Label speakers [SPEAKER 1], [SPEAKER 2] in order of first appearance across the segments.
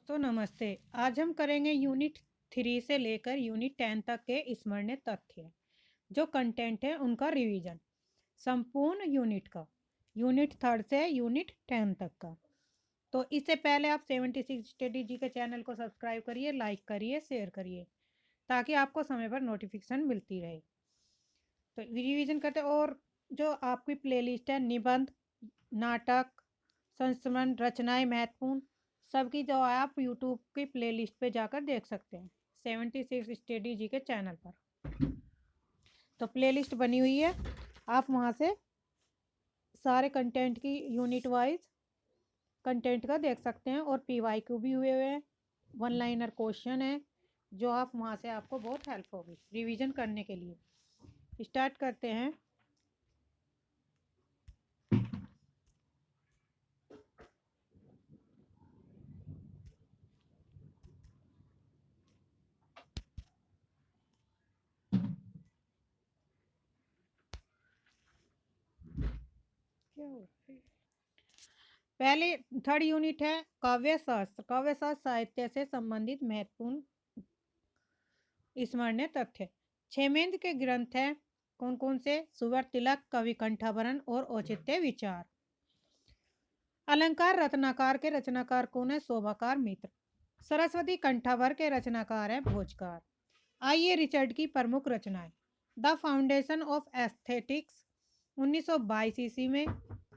[SPEAKER 1] दोस्तों नमस्ते। आज हम करेंगे यूनिट 3 से लेकर यूनिट 10 तक के स्मरणीय तथ्य। जो कंटेंट है उनका रिवीजन संपूर्ण यूनिट का, यूनिट 3 से यूनिट 10 तक का। तो इससे पहले आप 76 स्टडी जी के चैनल को सब्सक्राइब करिए, लाइक करिए, शेयर करिए, ताकि आपको समय पर नोटिफिकेशन मिलती रहे। तो रिवीजन करते हैं। और जो आपकी प्लेलिस्ट है निबंध, नाटक, संस्मरण, रचनाएं महत्वपूर्ण, सबकी जो है आप यूट्यूब की प्लेलिस्ट पे जाकर देख सकते हैं 76 स्टडी जी के चैनल पर। तो प्लेलिस्ट बनी हुई है, आप वहाँ से सारे कंटेंट की यूनिट वाइज कंटेंट का देख सकते हैं। और PYQ भी हुए हुए हैं, वन लाइनर क्वेश्चन है, जो आप वहाँ से आपको बहुत हेल्प होगी रिवीजन करने के लिए। स्टार्ट करते हैं। क्या हो रहा है? पहले थर्ड यूनिट है काव्य शास्त्र। काव्य शास्त्र साहित्य से संबंधित महत्वपूर्ण स्मरणीय तथ्य। क्षेमेंद्र के ग्रंथ है कौन कौन से? सुवर तिलक, कवि कंठाभरण और औचित्य विचार। अलंकार रत्नाकार के रचनाकार कौन है? शोभाकार मित्र। सरस्वती कंठाभर के रचनाकार है भोजकार। आइए रिचर्ड की प्रमुख रचनाएं। द फाउंडेशन ऑफ एस्थेटिक्स 1922 ईस्वी में।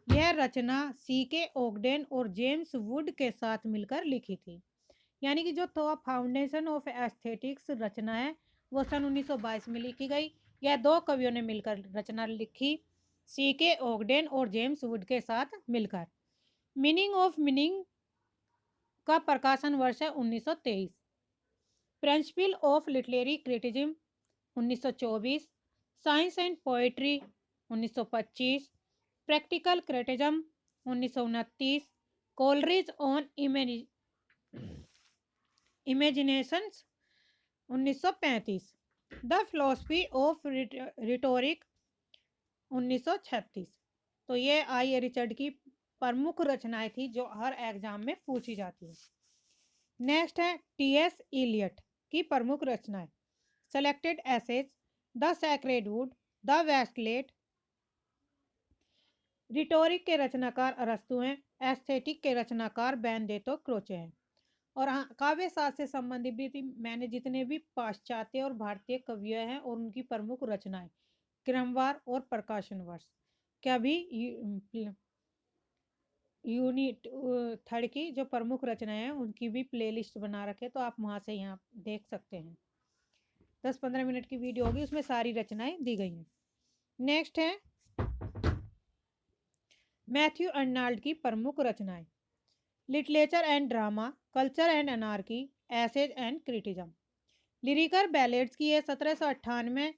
[SPEAKER 1] यह रचना CK ओगडेन और जेम्स वुड के साथ मिलकर लिखी थी। यानी कि जो तो फाउंडेशन ऑफ एस्थेटिक्स रचना है वो सन 1922 में लिखी गई। यह दो कवियों ने मिलकर रचना लिखी, CK ओगडेन और जेम्स वुड के साथ मिलकर। मीनिंग ऑफ मीनिंग का प्रकाशन वर्ष है 1923। Principle of literary criticism 1924। Science and poetry 1925। Practical criticism 1929। Coleridge on imaginations 1935। The philosophy of rhetoric 1936। तो ये आई रिचर्ड की प्रमुख रचनाएं थी जो हर एग्जाम में पूछी जाती है। नेक्स्ट है TS इलियट की प्रमुख रचनाएं। Selected essays, the sacred wood, the waste land. Rhetoric के रचनाकार अरस्तु हैं। एस्थेटिक के रचनाकार बेनेडिक्टो क्रोचे हैं। और काव्य शास्त्र से संबंधित भी मैंने जितने भी पाश्चात्य और भारतीय कवियां हैं और उनकी प्रमुख रचनाएं, क्रमवार और प्रकाशन वर्ष क्या भी यूनिट थर्ड की जो प्रमुख रचनाएं हैं उनकी भी प्लेलिस्ट बना रखे, तो आप वहां से यहाँ देख सकते हैं। 10-15 मिनट की वीडियो होगी, उसमें सारी रचनाएं दी गई हैं। नेक्स्ट है मैथ्यू अर्नाल्ड की प्रमुख रचनाएं। Literature and drama, culture and anarchy, essays and criticism. Lyrical ballads की है 1798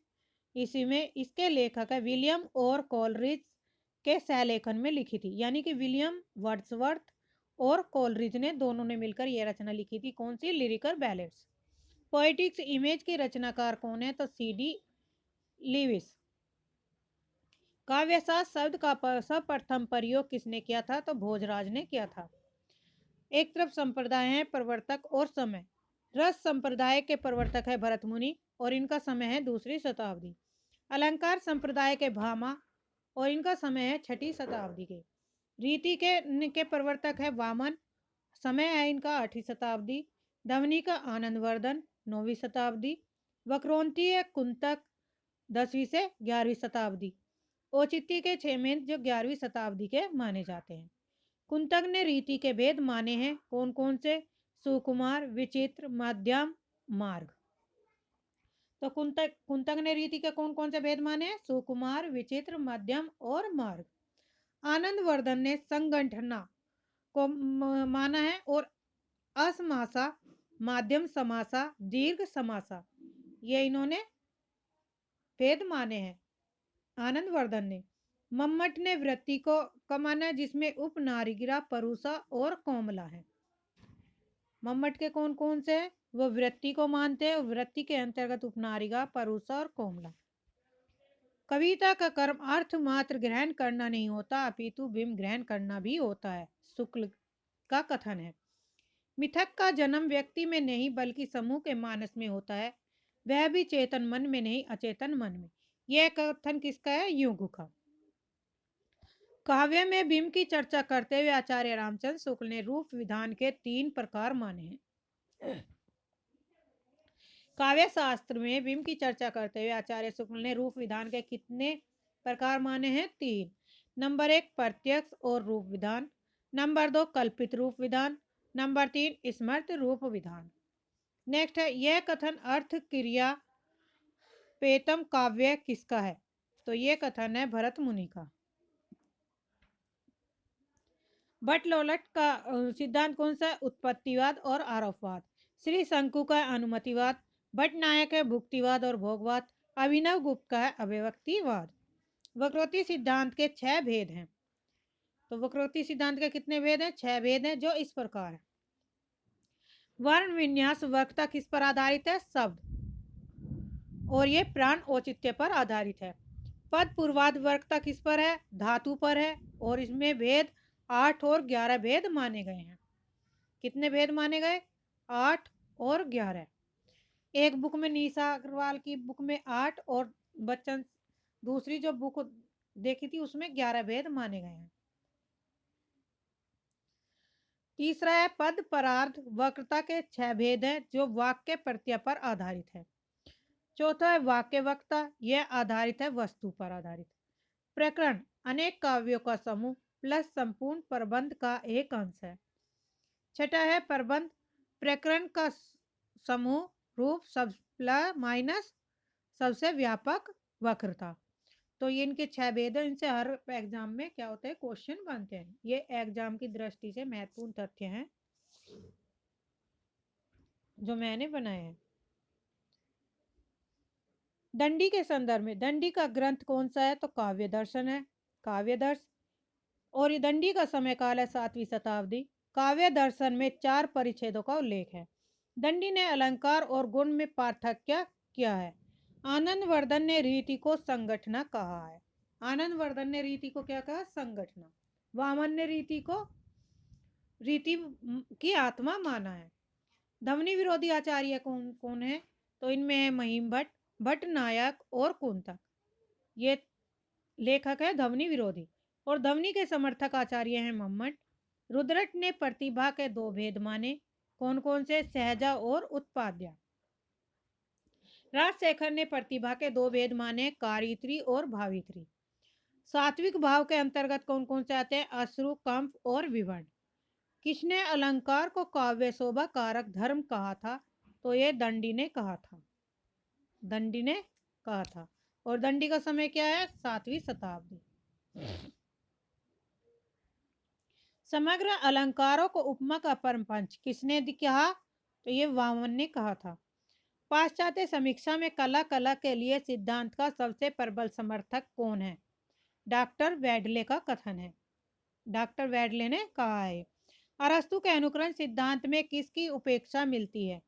[SPEAKER 1] ईस्वी में। इसके लेखक है विलियम और कोलरिज के सहलेखन में लिखी थी। यानी कि विलियम वर्ड्सवर्थ और कोलरिज ने दोनों ने मिलकर यह रचना लिखी थी। कौन सी? Lyrical ballads. पोएटिक्स इमेज के रचनाकार कौन है? तो CD लीविस। काव्यशास्त्र शब्द का सर्वप्रथम प्रयोग किसने किया था? तो भोजराज ने किया था। एक तरफ संप्रदाय है प्रवर्तक और समय। रस संप्रदाय के प्रवर्तक है भरत मुनि और इनका समय है 2री शताब्दी। अलंकार संप्रदाय के भामा और इनका समय है 6ठी शताब्दी के। रीति के प्रवर्तक है वामन, समय है इनका 8वीं शताब्दी। ध्वनि का आनंदवर्धन 9वीं शताब्दी। वक्रोन्तीय कुंतक 10वीं से 11वीं शताब्दी। औचित्य के क्षेमेंद्र जो 11वीं शताब्दी के माने जाते हैं। कुंतक ने रीति के भेद माने हैं कौन कौन से? सुकुमार, विचित्र, मध्यम, मार्ग। तो कुंतक ने रीति के कौन कौन से भेद माने हैं? सुकुमार, विचित्र, मध्यम और मार्ग। आनंदवर्धन ने संगठना को माना है और असमासा, माध्यम समासा, दीर्घ समासा, ये इन्होंने भेद माने हैं आनंदवर्धन ने। मम्मट ने वृत्ति को कमाना जिसमें उपनारिगिरा, परुषा और कोमला है। मम्मट के कौन कौन से हैं? वो वृत्ति को मानते हैं। वृत्ति के अंतर्गत उपनारिगा, परुषा और कोमला। कविता का कर्म अर्थ मात्र ग्रहण करना नहीं होता, अपितु बिंब ग्रहण करना भी होता है, शुक्ल का कथन है। मिथक का जन्म व्यक्ति में नहीं बल्कि समूह के मानस में होता है, वह भी चेतन मन में नहीं अचेतन मन में। यह कथन किसका है? युग का। काव्य में भीम की चर्चा करते हुए आचार्य रामचंद्र शुक्ल ने रूप विधान के 3 प्रकार माने हैं। काव्य शास्त्र में भीम की चर्चा करते हुए आचार्य शुक्ल ने रूप विधान के कितने प्रकार माने हैं? 3। नंबर 1 प्रत्यक्ष और रूप विधान, नंबर 2 कल्पित रूप विधान, नंबर 3 स्मृत रूप विधान। नेक्स्ट है, यह कथन अर्थ क्रिया पेतम काव्य किसका है? तो यह कथन है भरत मुनि का। बट लोलट का सिद्धांत कौन सा है? उत्पत्तिवाद और आरोपवाद। श्री शंकु का है अनुमतिवाद, भट्ट नायक है भुक्तिवाद और भोगवाद, अभिनव गुप्त का है अव्यक्तिवाद। वक्रोक्ति सिद्धांत के 6 भेद हैं। तो वक्रोक्ति सिद्धांत के कितने भेद हैं? 6 भेद हैं, जो इस प्रकार है। वर्ण विन्यास वक्रता किस पर आधारित है? शब्द। और ये प्राण औचित्य पर आधारित है। पद पूर्वाध वक्रता किस पर है? धातु पर है। और इसमें भेद 8 और 11 भेद माने गए हैं। कितने भेद माने गए? 8 और 11। एक बुक में निशा अग्रवाल की बुक में 8 और बच्चन दूसरी जो बुक देखी थी उसमें 11 भेद माने गए हैं। तीसरा है पद परार्थ वक्रता के 6 भेद हैं, जो वाक्य प्रत्यय पर आधारित है। चौथा है वाक्य वक्ता, यह आधारित है वस्तु पर आधारित। प्रकरण अनेक काव्यों का समूह प्लस संपूर्ण प्रबंध का एक अंश है। छठा है प्रबंध प्रकरण का समूह रूप सब माइनस सबसे व्यापक वक्रता। तो ये इनके 6 भेद हैं, इनसे हर एग्जाम में क्या होता है? क्वेश्चन बनते हैं। ये एग्जाम की दृष्टि से महत्वपूर्ण तथ्य हैं जो मैंने बनाए हैं। दंडी के संदर्भ में दंडी का ग्रंथ कौन सा है? तो काव्य दर्शन है, काव्य दर्श। और ये दंडी का समय काल है 7वीं शताब्दी। काव्य दर्शन में 4 परिच्छेदों का उल्लेख है। दंडी ने अलंकार और गुण में पार्थक्य किया है। आनंद वर्धन ने रीति को संगठना कहा है। आनंद वर्धन ने रीति को क्या कहा? संगठना। वामन ने रीति को रीति की आत्मा माना है। ध्वनि विरोधी आचार्य कौन कौन है? तो इनमें है महिम भट्ट, भट्ट नायक और कुंतक। ये लेखक है ध्वनि विरोधी। और ध्वनि के समर्थक आचार्य हैं मम्मट। रुद्रट ने प्रतिभा के 2 भेद माने। कौन कौन से? सहजा और उत्पाद्या। राजशेखर ने प्रतिभा के 2 भेद माने, कारित्री और भावित्री। सात्विक भाव के अंतर्गत कौन कौन से आते हैं? अश्रु, कंप और विवर्ण। किसने अलंकार को काव्य शोभा कारक धर्म कहा था? तो ये दंडी ने कहा था। दंडी ने कहा था। और दंडी का समय क्या है? 7वीं शताब्दी। समग्र अलंकारों को उपमा का परम पंच किसने कहा? तो ये वामन ने कहा था। पाश्चात्य समीक्षा में कला के लिए सिद्धांत का सबसे प्रबल समर्थक कौन है? डॉक्टर वेडले का कथन है। डॉक्टर वेडले ने कहा है। अरस्तु के अनुकरण सिद्धांत में किसकी उपेक्षा मिलती है?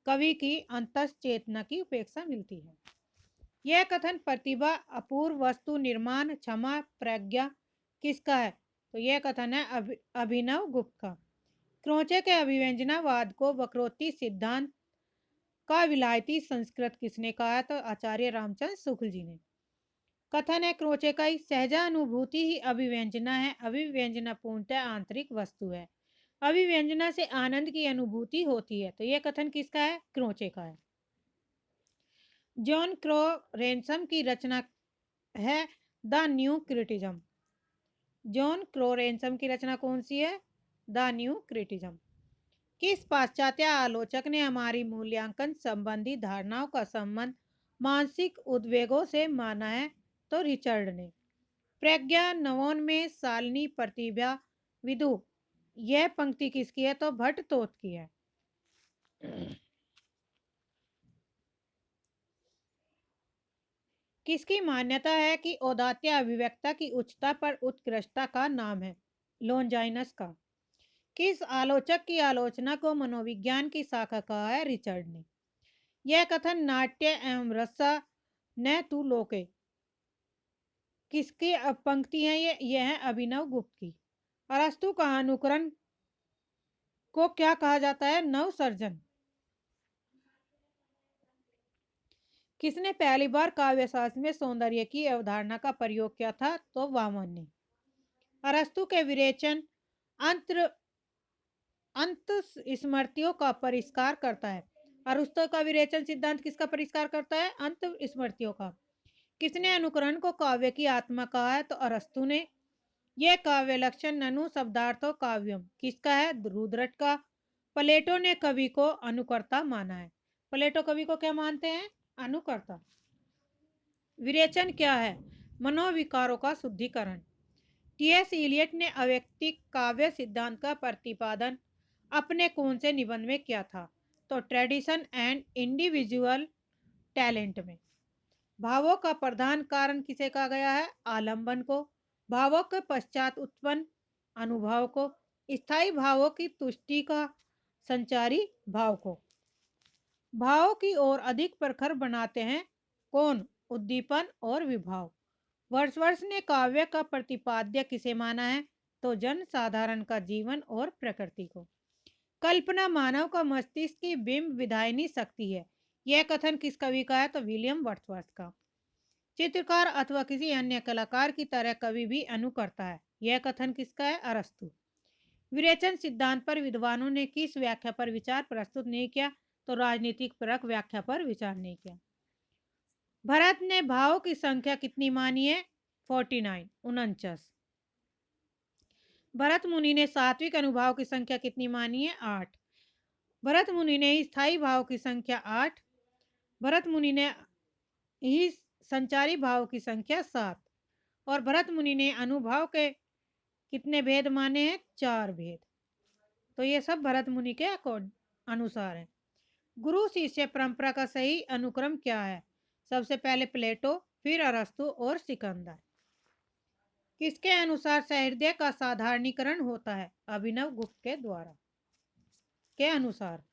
[SPEAKER 1] कवि की अंतस चेतना की उपेक्षा मिलती है। यह कथन प्रतिभा, अपूर्व वस्तु निर्माण, क्षमा, प्रज्ञा किसका है? तो यह कथन है अभिनव गुप्त का। क्रोचे के अभिव्यंजनावाद को वक्रोक्ति सिद्धांत का विलायती संस्कृत किसने कहा? तो आचार्य रामचंद्र शुक्ल जी ने। कथन है क्रोचे का ही सहजा अनुभूति ही अभिव्यंजना है, अभिव्यंजना पूर्णतः आंतरिक वस्तु है, अभिव्यंजना से आनंद की अनुभूति होती है। तो यह कथन किसका है? क्रोचे का है। जॉन क्रो रेंसम की रचना है the new criticism. John Crowe Ransom की रचना कौन सी है? The new criticism. किस पाश्चात्य आलोचक ने हमारी मूल्यांकन संबंधी धारणाओं का संबंध मानसिक उद्वेगों से माना है? तो रिचर्ड ने। प्रज्ञा नवोन में सालनी प्रतिभा विदु, यह पंक्ति किसकी है? तो भट्ट तोत की है। किसकी मान्यता है कि औदात्य अभिव्यक्ता की उच्चता पर उत्कृष्टता का नाम है? लोनजाइनस का। किस आलोचक की आलोचना को मनोविज्ञान की शाखा कहा है? रिचर्ड ने। यह कथन नाट्य एवं रसा न तू लोके किसकी पंक्ति है? यह है अभिनव गुप्त की। अरस्तु का अनुकरण को क्या कहा जाता है? नवसर्जन। किसने पहली बार काव्य शास्त्र में सौंदर्य की अवधारणा का प्रयोग किया था? तो वामन ने। अरस्तु के विरेचन अंतर अंत स्मृतियों का परिष्कार करता है। अरस्तु का विरेचन सिद्धांत किसका परिष्कार करता है? अंत स्मृतियों का। किसने अनुकरण को काव्य की आत्मा कहा है? तो अरस्तु ने। यह काव्य लक्षण ननु शब्दार्थो काव्यम किसका है? रुद्रट का। प्लेटो ने कवि को अनुकर्ता माना है। प्लेटो कवि को क्या मानते हैं? अनुकर्ता। विरेचन क्या है? मनोविकारों का शुद्धिकरण। टीएस इलियट ने अव्यक्तिक काव्य सिद्धांत का प्रतिपादन अपने कौन से निबंध में किया था? तो ट्रेडिशन एंड इंडिविजुअल टैलेंट में। भावों का प्रधान कारण किसे कहा गया है? आलंबन को। भावों के पश्चात उत्पन्न अनुभव को। स्थायी भावों की तुष्टि का संचारी भाव को। भावों की ओर अधिक प्रखर बनाते हैं कौन? उद्दीपन और विभाव। वर्ड्सवर्थ ने काव्य का प्रतिपाद्य किसे माना है? तो जन साधारण का जीवन और प्रकृति को। कल्पना मानव का मस्तिष्क की बिंब विधायनी शक्ति है। यह कथन किस कवि का है? तो विलियम वर्ड्सवर्थ का। चित्रकार अथवा किसी अन्य कलाकार की तरह कवि भी करता है। यह कथन किसका है? अरस्तु। विरेचन सिद्धांत पर विद्वानों ने किस व्याख्या पर विचार प्रस्तुत नहीं किया? तो राजनीतिक परक व्याख्या पर विचार नहीं किया। भरत ने भावों की संख्या कितनी मानी है? 49 49। भरत मुनि ने सात्विक अनुभाव की संख्या कितनी मानी है? 8। भरत मुनि ने स्थायी भाव की संख्या 8। भरत मुनि ने ही संचारी भाव की संख्या 7। और भरत मुनि ने अनुभाव के कितने भेद माने हैं? 4 भेद। तो ये सब भरत मुनि के अनुसार है। गुरु शिष्य परंपरा का सही अनुक्रम क्या है? सबसे पहले प्लेटो, फिर अरस्तु और सिकंदर। किसके अनुसार सहृदय का साधारणीकरण होता है? अभिनव गुप्त के द्वारा के अनुसार।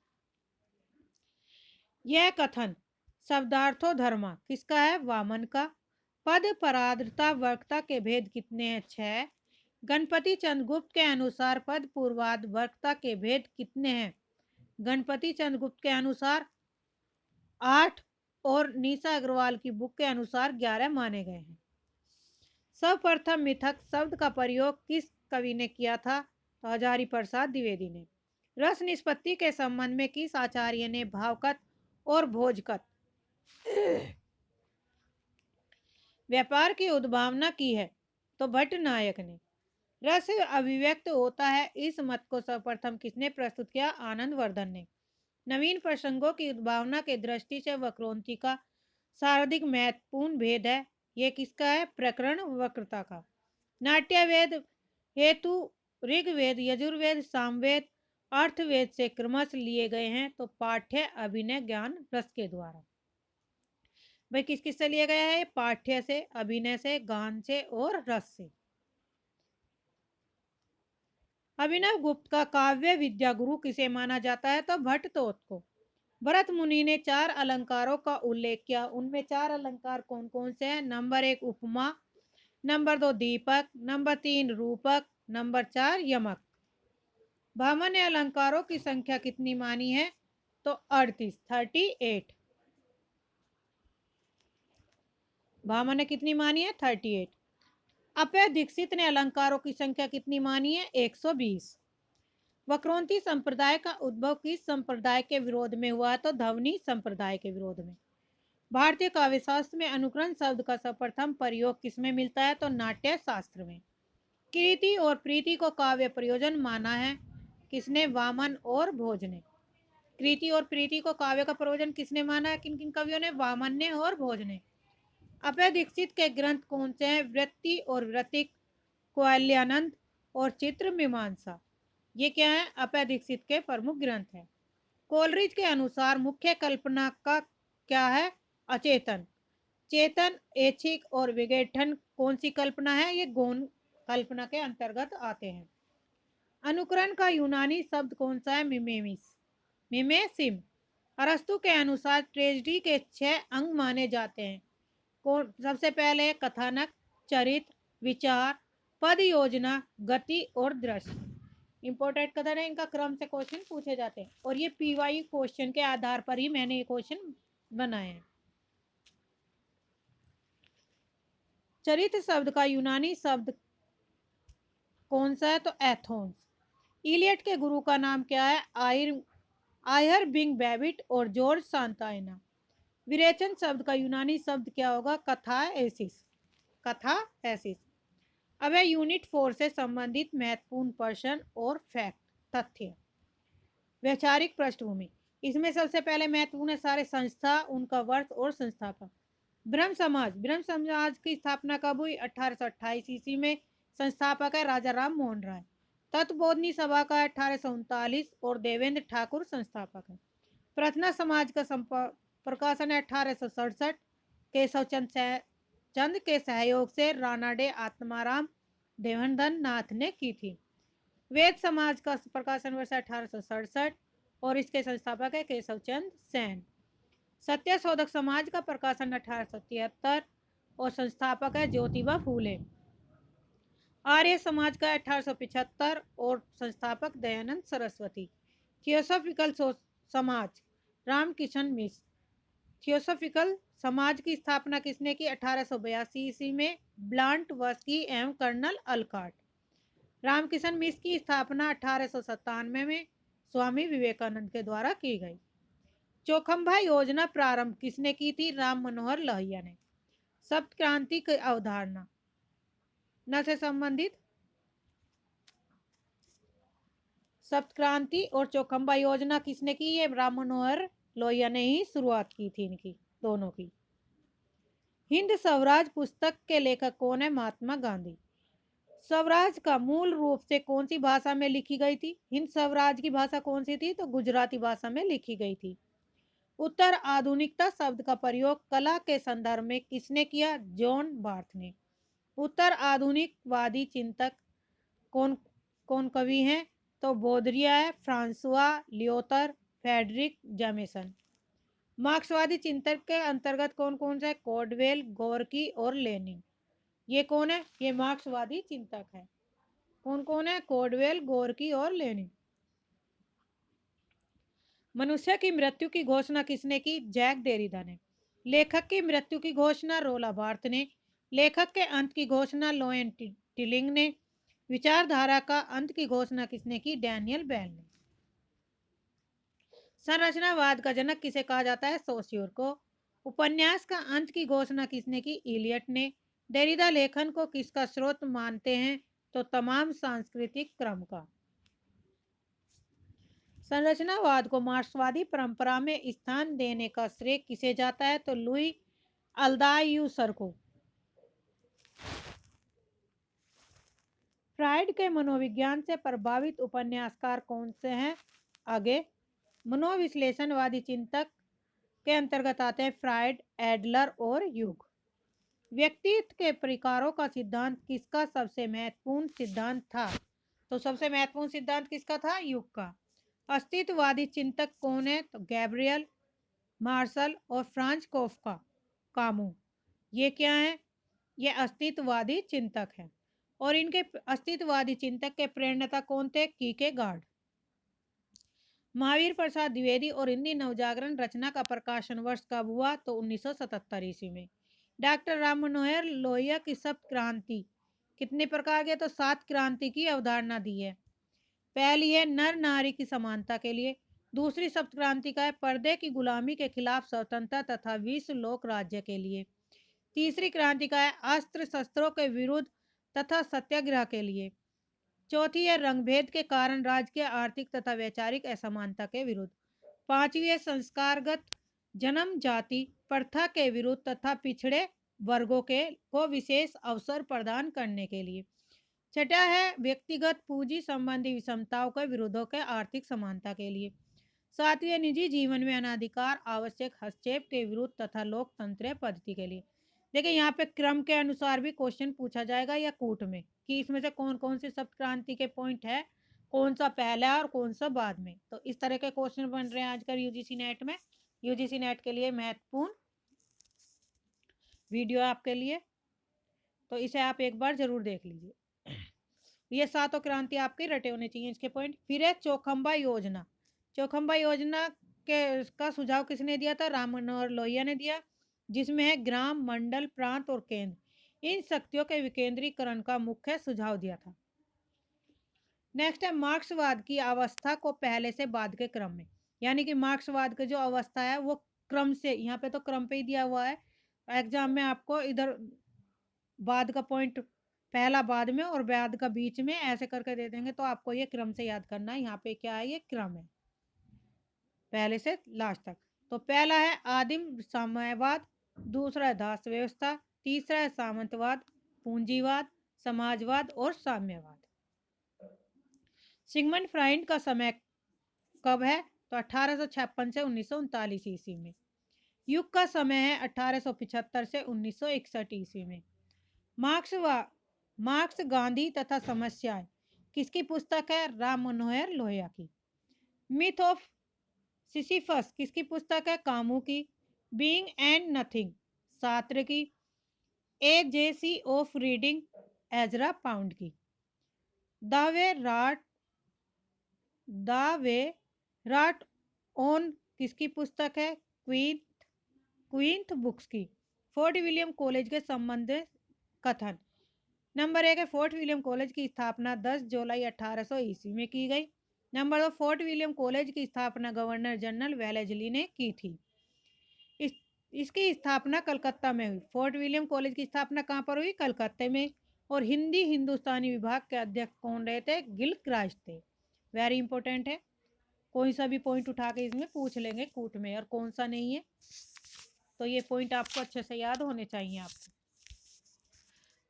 [SPEAKER 1] यह कथन शब्दार्थो धर्मा किसका है? वामन का। पद परार्धता वर्गता के भेद कितने हैं? 6। गणपति चंद्रगुप्त के अनुसार पद पूर्वाध वर्गता के भेद कितने हैं? गणपति चंद्रगुप्त के अनुसार 8 और निशा अग्रवाल की बुक के अनुसार 11 माने गए हैं। सर्वप्रथम मिथक शब्द का प्रयोग किस कवि ने किया था? तो हजारी प्रसाद द्विवेदी ने। रस निष्पत्ति के संबंध में किस आचार्य ने भावकत और भोजकत व्यापार की उद्भावना की है? तो भट्ट नायक ने। रस अभिव्यक्त होता है इस मत को सर्वप्रथम किसने प्रस्तुत किया? आनंद वर्धन ने। नवीन प्रसंगों की उद्भावना के दृष्टि से वक्रोक्ति का सर्वाधिक महत्वपूर्ण भेद है। ये किसका है? प्रकरण वक्रता का। नाट्यवेद हेतु ऋग्वेद, यजुर्वेद, सामवेद, अर्थवेद से क्रमश लिए गए हैं। तो पाठ्य, अभिनय, ज्ञान, रस के द्वारा। भाई किस किस से लिया गया है? पाठ्य से, अभिनय से, गान से और रस से। अभिनव गुप्त का काव्य विद्या गुरु किसे माना जाता है? तो भट्टतोत को। भरत मुनि ने 4 अलंकारों का उल्लेख किया। उनमें 4 अलंकार कौन कौन से हैं? नंबर 1 उपमा, नंबर 2 दीपक, नंबर 3 रूपक, नंबर 4 यमक। भामह ने अलंकारों की संख्या कितनी मानी है? तो 38। भामह ने कितनी मानी है? 38। अपेय दीक्षित ने अलंकारों की संख्या कितनी मानी है? 120। वक्रोक्ति संप्रदाय का उद्भव किस संप्रदाय के विरोध में हुआ? तो ध्वनि संप्रदाय के विरोध में। भारतीय काव्य शास्त्र में अनुकरण शब्द का सर्वप्रथम प्रयोग किसमें मिलता है? तो नाट्य शास्त्र में। कृति और प्रीति को काव्य प्रयोजन माना है किसने? वामन और भोज ने। कृति और प्रीति को काव्य का प्रयोजन किसने माना है? किन किन कवियों ने? वामन ने और भोज ने। अभय दीक्षित के ग्रंथ कौन से हैं? वृत्ति और वृत्तिक, कोयल्यानंद और चित्र मीमांसा। ये क्या है? अभय दीक्षित के प्रमुख ग्रंथ हैं। कोलरिज के अनुसार मुख्य कल्पना का क्या है? अचेतन, चेतन, ऐच्छिक और विघटन कौन सी कल्पना है? ये गौण कल्पना के अंतर्गत आते हैं। अनुकरण का यूनानी शब्द कौन सा है? मिमेसिस, मिमेसिम। अरस्तु के अनुसार ट्रेजेडी के 6 अंग माने जाते हैं। कौन? सबसे पहले कथानक, चरित्र, विचार, पद योजना, गति और दृश्य। इंपॉर्टेंट कथन है, इनका क्रम से क्वेश्चन पूछे जाते हैं और ये पीवाई क्वेश्चन के आधार पर ही मैंने ये क्वेश्चन बनाए हैं। चरित्र शब्द का यूनानी शब्द कौन सा है? तो एथोन्स। इलियट के गुरु का नाम क्या है? आयर बिंग बेबिट और जॉर्ज सांताइना। विरेचन शब्द का यूनानी शब्द क्या होगा? कथा एसिस। कथा एसिस। अब है यूनिट 4 से संबंधित महत्वपूर्ण प्रश्न और फैक्ट तथ्य। वैचारिक पृष्ठभूमि, इसमें सबसे पहले महत्वपूर्ण है सारे संस्था, उनका वर्ष और संस्थापक। ब्रह्म समाज, ब्रह्म समाज की स्थापना कब हुई? 1828 ईस्वी में। संस्थापक है राजा राम मोहन राय। तत्वबोधनी सभा का 1839 और देवेंद्र ठाकुर संस्थापक है। प्रार्थना समाज का प्रकाशन है 1867 केशव चंद के सहयोग से रानाडे आत्माराम देवनधन नाथ ने की थी। वेद समाज का प्रकाशन वर्ष 1867 और इसके संस्थापक है केशव चंद सेन। सत्य शोधक समाज का प्रकाशन 1873 और संस्थापक है ज्योतिबा फूले। आर्य समाज का 1875 और संस्थापक दयानंद सरस्वती। थियोसॉफिकल समाज रामकिशन मिश्र। थियोसॉफिकल समाज की स्थापना किसने की? 1882 ईस्वी में ब्लांट वस्की एवं कर्नल अलकाट। रामकिशन मिश्र की स्थापना 1897 में स्वामी विवेकानंद के द्वारा की गई। चौखंबा योजना प्रारंभ किसने की थी? राम मनोहर लोहिया ने। सप्त क्रांति की अवधारणा न से संबंधित। सप्त क्रांति और चौखंबा योजना किसने की? ये राम मनोहर लोहिया ने ही शुरुआत की थी इनकी दोनों की। हिंद स्वराज पुस्तक के लेखक कौन है? महात्मा गांधी। स्वराज का मूल रूप से कौन सी भाषा में लिखी गई थी? हिंद स्वराज की भाषा कौन सी थी? तो गुजराती भाषा में लिखी गई थी। उत्तर आधुनिकता शब्द का प्रयोग कला के संदर्भ में किसने किया? जॉन बार्थ ने। उत्तर आधुनिकवादी चिंतक कौन कौन कवि हैं? तो बोदरिया है, फ्रांसुआ लियोतर, फ्रेडरिक जमेसन। मार्क्सवादी चिंतक के अंतर्गत कौन कौन से? कॉडवेल, गोरकी और लेनिन। ये कौन है? ये मार्क्सवादी चिंतक है। कौन कौन है? कॉडवेल, गोरकी और लेनिन। मनुष्य की मृत्यु की घोषणा किसने की? जैक डेरिडा ने। लेखक की मृत्यु की घोषणा रोला बार्थ ने। लेखक के अंत की घोषणा लोएन टिलिंग ने। विचारधारा का अंत की घोषणा किसने की? डैनियल बेल ने। संरचनावाद का जनक किसे कहा जाता है? सोस्योर को। उपन्यास का अंत की घोषणा किसने की? इलियट ने। डेरिडा लेखन को किसका स्रोत मानते हैं? तो तमाम सांस्कृतिक क्रम का। संरचनावाद को मार्क्सवादी परंपरा में स्थान देने का श्रेय किसे जाता है? तो लुई अल्दायुसर को। फ्राइड के मनोविज्ञान से प्रभावित उपन्यासकार कौन से हैं? आगे मनोविश्लेषणवादी चिंतक के अंतर्गत आते हैं फ्राइड, एडलर और युग। व्यक्तित्व के प्रकारों का सिद्धांत किसका सबसे महत्वपूर्ण सिद्धांत था? तो सबसे महत्वपूर्ण सिद्धांत किसका था? युग का। अस्तित्ववादी चिंतक कौन है? तो गैब्रियल मार्शल और फ्रांच कोफका कामू। ये क्या है? ये अस्तित्ववादी चिंतक है और इनके अस्तित्ववादी चिंतक के प्रेरणा कौन थे? कीकेगार्ड। महावीर प्रसाद द्विवेदी और हिंदी नवजागरण रचना का प्रकाशन वर्ष कब हुआ? तो 1977 ईस्वी में। डॉक्टर राम मनोहर लोहिया की सप्त क्रांति कितने प्रकार के? तो 7 क्रांति की अवधारणा दी है। पहली है नर नारी की समानता के लिए। दूसरी सप्त क्रांति का है पर्दे की गुलामी के खिलाफ स्वतंत्रता तथा विश्व लोक राज्य के लिए। तीसरी क्रांति का है अस्त्र शस्त्रों के विरुद्ध तथा सत्याग्रह के लिए। चौथी है रंगभेद के कारण राजकीय आर्थिक तथा वैचारिक असमानता के विरुद्ध। पांचवी है संस्कारगत जन्म जाति प्रथा के विरुद्ध तथा पिछड़े वर्गों के को विशेष अवसर प्रदान करने के लिए। छठा है व्यक्तिगत पूंजी संबंधी विषमताओं के विरोधों के आर्थिक समानता के लिए। सातवीं है निजी जीवन में अनाधिकार आवश्यक हस्तक्षेप के विरुद्ध तथा लोकतंत्र पद्धति के लिए। देखिए यहाँ पे क्रम के अनुसार भी क्वेश्चन पूछा जाएगा या कूट में कि इसमें से कौन कौन से सप्त क्रांति के पॉइंट है, कौन सा पहला है और कौन सा बाद में। तो इस तरह के क्वेश्चन बन रहे हैं आजकल यूजीसी नेट में। यूजीसी नेट के लिए महत्वपूर्ण वीडियो आपके लिए, तो इसे आप एक बार जरूर देख लीजिए। ये सातों क्रांति आपके रटे होने चाहिए इसके पॉइंट। फिर है चौखंबा योजना। चौखंबा योजना के का सुझाव किसने दिया था? राम मनोहर लोहिया ने दिया, जिसमें है ग्राम, मंडल, प्रांत और केंद्र इन शक्तियों के विकेंद्रीकरण का मुख्य सुझाव दिया था। नेक्स्ट है मार्क्सवाद की अवस्था को पहले से बाद के क्रम में, यानी कि मार्क्सवाद की जो अवस्था है वो क्रम से, यहाँ पे तो क्रम पे ही दिया हुआ है, एग्जाम में आपको इधर बाद का पॉइंट पहला बाद में और बाद का बीच में ऐसे करके दे देंगे, तो आपको ये क्रम से याद करना है। यहाँ पे क्या है? ये क्रम है पहले से लास्ट तक। तो पहला है आदिम साम्यवाद, दूसरा है दास व्यवस्था, तीसरा है सामंतवाद, पूंजीवाद, समाजवाद और साम्यवाद। सिगमंड फ्राइड का समय कब है? तो 1856 से 1939 ईस्वी में। युग का समय है 1875 से 1961 ईस्वी में। मार्क्स गांधी तथा समस्याएं किसकी पुस्तक है? राम मनोहर लोहिया की। मिथ ऑफ सिसिफस किसकी पुस्तक है? कामू की। बीइंग एंड नथिंग सात्र की। ए जेसी ऑफ रीडिंग एजरा पाउंड की। दावे राट दावे राट ऑन किसकी पुस्तक है? क्वींथ बुक्स की। फोर्ट विलियम कॉलेज के संबंध कथन। नंबर 1 है फोर्ट विलियम कॉलेज की स्थापना 10 जुलाई 1800 ईस्वी में की गई। नंबर 2, फोर्ट विलियम कॉलेज की स्थापना गवर्नर जनरल वेलेजली ने की थी। इसकी स्थापना कलकत्ता में हुई। फोर्ट विलियम कॉलेज की स्थापना कहाँ पर हुई? कलकत्ते में। और हिंदी हिंदुस्तानी विभाग के अध्यक्ष कौन रहे थे? गिलक्रास्ट थे। वेरी इंपॉर्टेंट है, कोई सा भी पॉइंट उठा के इसमें पूछ लेंगे कूट में, और कौन सा नहीं है, तो ये पॉइंट आपको अच्छे से याद होने चाहिए आपको।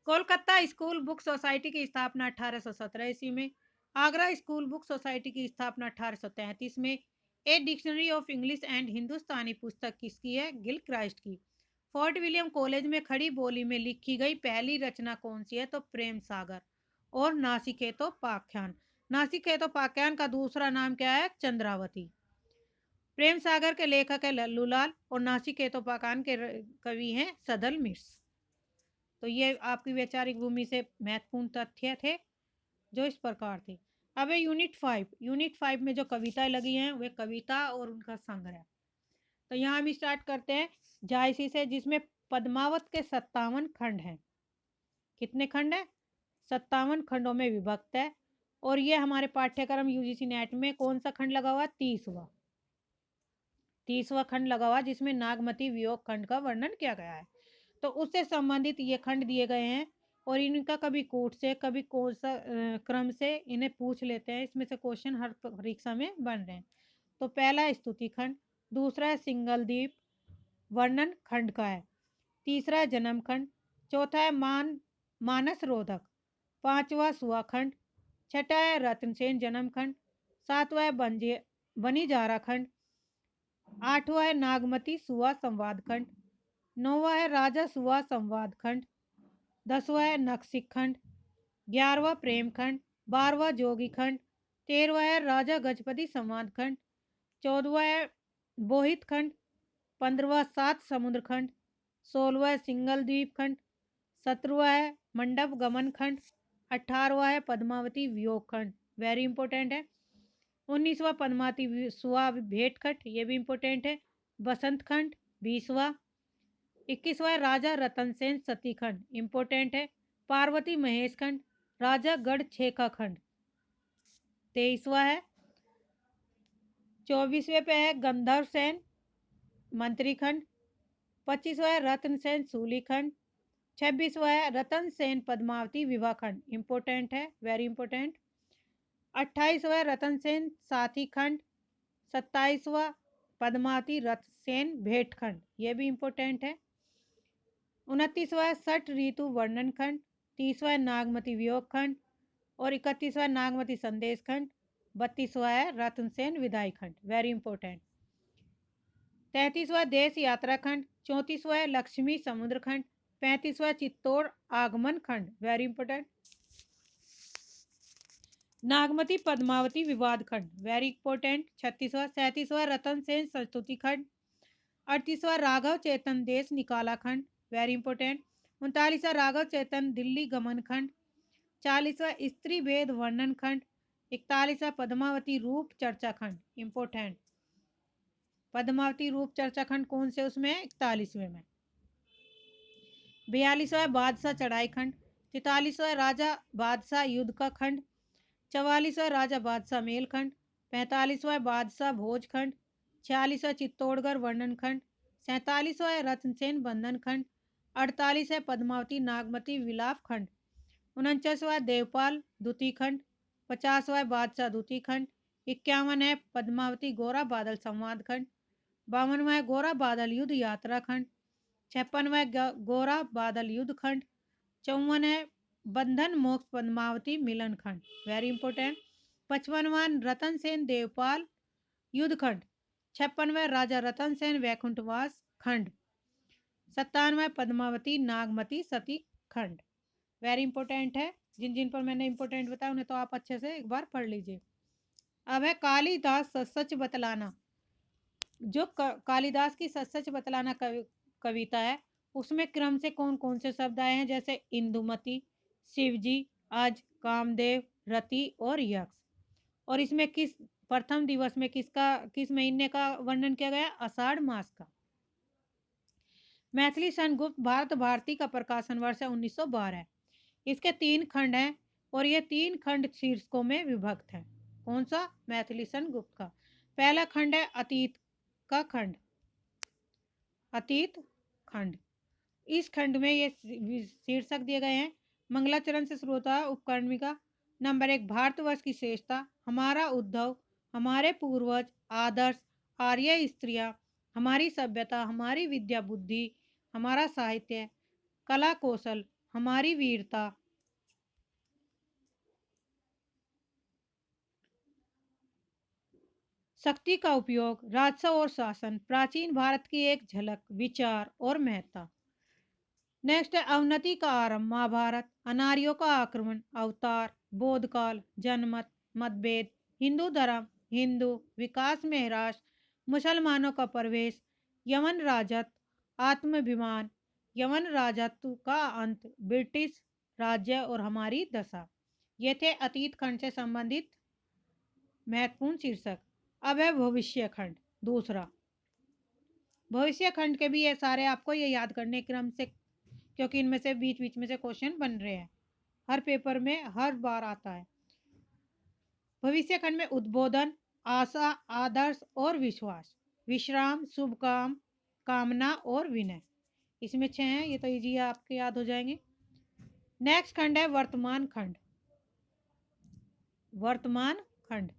[SPEAKER 1] कोलकाता स्कूल बुक सोसाइटी की स्थापना 1817 ईस्वी में। आगरा स्कूल बुक सोसाइटी की स्थापना 1833 में। A dictionary of English and Hindustani पुस्तक किसकी है? गिलक्रास्ट की। फोर्ट विलियम कॉलेज में खड़ी बोली में लिखी गई पहली रचना कौन सी है? तो प्रेम सागर और नासिकेतोपाख्यान। नासिकेतोपाख्यान का दूसरा नाम क्या है? चंद्रावती। प्रेम सागर के लेखक है लल्लूलाल और नासिकेतोपाख्यान के कवि हैं सदल मिर्स। तो ये आपकी वैचारिक भूमि से महत्वपूर्ण तथ्य थे जो इस प्रकार थे। अब यूनिट 5 में जो कविताएं लगी हैं वे कविता और उनका संग्रह। तो यहाँ हम स्टार्ट करते हैं जायसी से, जिसमें पद्मावत के 57 खंड हैं। कितने खंड हैं? 57 खंडों में विभक्त है। और ये हमारे पाठ्यक्रम यूजीसी नेट में कौन सा खंड लगा हुआ? 30वां खंड लगा हुआ, जिसमें नागमती वियोग खंड का वर्णन किया गया है। तो उससे संबंधित ये खंड दिए गए हैं और इनका कभी कूट से कभी कौन सा क्रम से इन्हें पूछ लेते हैं। इसमें से क्वेश्चन हर परीक्षा में बन रहे हैं। तो पहला है स्तुति खंड, दूसरा है सिंगल द्वीप वर्णन खंड का है, तीसरा है जन्म खंड, चौथा है मानस रोधक, पांचवा सुआ खंड, छठा है रत्नसेन जन्म खंड, सातवां है बनीजारा खंड, आठवां है नागमती सुआ संवाद खंड, नौवां है राजा सुआ संवाद खंड, 10वां है नक्सिक खंड, 11वां प्रेम खंड, 12वां जोगी खंड, 13वां है राजा गजपति संवाद खंड, 14वां है बोहित खंड, 15वां सात समुद्र खंड, 16वां है सिंगल द्वीप खंड, 17वां है मंडप गमन खंड, 18वां है पद्मावती वियोग खंड, वेरी इंपॉर्टेंट है। 19वां पद्मावती सुआ भेंट खंड, ये भी इंपॉर्टेंट है। बसंत खंड 20वां। 21वां है राजा रतन सेन सती खंड, इंपोर्टेंट है। पार्वती महेश खंड, राजा गढ़ छेका खंड 23वां है। 24वें पे है गंधर्व सेन मंत्री खंड। 25वां है रतन सेन सूली खंड। 26वां है रतन सेन पद्मावती विवाह खंड, इंपोर्टेंट है, वेरी इंपोर्टेंट। 28वां है रतन सेन साथी खंड। 27वां पद्मावती रथ सेन भेंट खंड, ये भी इंपोर्टेंट है। 29वां है सठ ऋतु वर्णन खंड। 30वां है नागमती वियोग खंड और 31वां है नागमती संदेश खंड। 32वां है रत्नसेन विदाई खंड, वेरी इंपॉर्टेंट। 33वां देश यात्रा खंड। 34वां है लक्ष्मी समुद्र खंड। 35वां चित्तौड़ आगमन खंड, वेरी इंपॉर्टेंट। नागमती पद्मावती विवाद खंड, वेरी इंपॉर्टेंट। 36वां 37वां रतन सेन संस्तुति खंड। 38वां राघव चेतन देश निकाला खंड, वेरी इंपॉर्टेंट। 39वां राघव चेतन दिल्ली गमन खंड। 40वां स्त्री भेद वर्णन खंड। 41वां पद्मावती रूप चर्चा खंड, इंपोर्टेंट। पद्मावती रूप चर्चा खंड कौन से उसमें है? 41वें में। 42वां बादशाह चढ़ाई खंड। 43वां राजा बादशाह युद्ध का खंड। 44वां राजा बादशाह मेल खंड। 45वां बादशाह भोज खंड। 46वां चित्तौड़गढ़ वर्णन खंड। 47वां रत्नसेन बंधन खंड। 48 है पद्मावती नागमती विलाप खंड। 49वां देवपाल द्वितीय खंड। 50वां बादशाह द्वितीय खंड। 51 है पद्मावती गोरा बादल संवाद खंड। 52वां है गोरा बादल युद्ध यात्रा खंड। 56वां गोरा बादल युद्ध खंड। 54 है बंधन मोक्ष पद्मावती मिलन खंड, वेरी इंपॉर्टेंट। 55वां रतन सेन देवपाल युद्ध खंड। 56वां राजा रतन सेन वैकुंठवास खंड। 57वां पद्मावती नागमती सती खंड, वेरी इंपॉर्टेंट है। जिन जिन पर मैंने इंपॉर्टेंट बताया उन्हें तो आप अच्छे से एक बार पढ़ लीजिए। अब है कालिदास सच बतलाना। जो कालिदास की सच बतलाना कविता है उसमें क्रम से कौन कौन से शब्द आए हैं? जैसे इंदुमती, शिवजी, अज, कामदेव, रति और यक्ष। और इसमें किस प्रथम दिवस में किस महीने का वर्णन किया गया? आषाढ़ मास का। मैथिली सन गुप्त भारत भारती का प्रकाशन वर्ष है 1912। इसके 3 खंड हैं और ये 3 खंड शीर्षकों में विभक्त हैं। कौन सा? मैथिली सन गुप्त का। पहला खंड है अतीत का खंड, अतीत खंड। इस खंड में ये शीर्षक दिए गए हैं। मंगलाचरण से शुरू होता है उपकर्णिका। नंबर 1 भारतवर्ष की श्रेष्ठता, हमारा उद्धव, हमारे पूर्वज, आदर्श, आर्य स्त्रियां, हमारी सभ्यता, हमारी विद्या बुद्धि, हमारा साहित्य, कला कौशल, हमारी वीरता, शक्ति का उपयोग, राजस्व और शासन, प्राचीन भारत की एक झलक, विचार और महत्ता। नेक्स्ट है अवनति का आरंभ, महाभारत, अनार्यों का आक्रमण, अवतार, बोधकाल, जनमत, मतभेद, हिंदू धर्म, हिंदू, विकास में ह्रास, मुसलमानों का प्रवेश, यमन राजत्व, आत्माभिमान, यमन राजत्व का अंत, ब्रिटिश राज्य और हमारी दशा। ये थे अतीत खंड से संबंधित महत्वपूर्ण शीर्षक। अब है भविष्य खंड दूसरा। भविष्य खंड के भी ये सारे आपको ये याद करने क्रम से, क्योंकि इनमें से बीच बीच में से क्वेश्चन बन रहे हैं, हर पेपर में हर बार आता है। भविष्य खंड में उद्बोधन, आशा, आदर्श और विश्वास, विश्राम, शुभ काम, कामना और विनय। इसमें 6 हैं, ये तो इजी आपके याद हो जाएंगे। नेक्स्ट खंड है वर्तमान खंड। वर्तमान खंड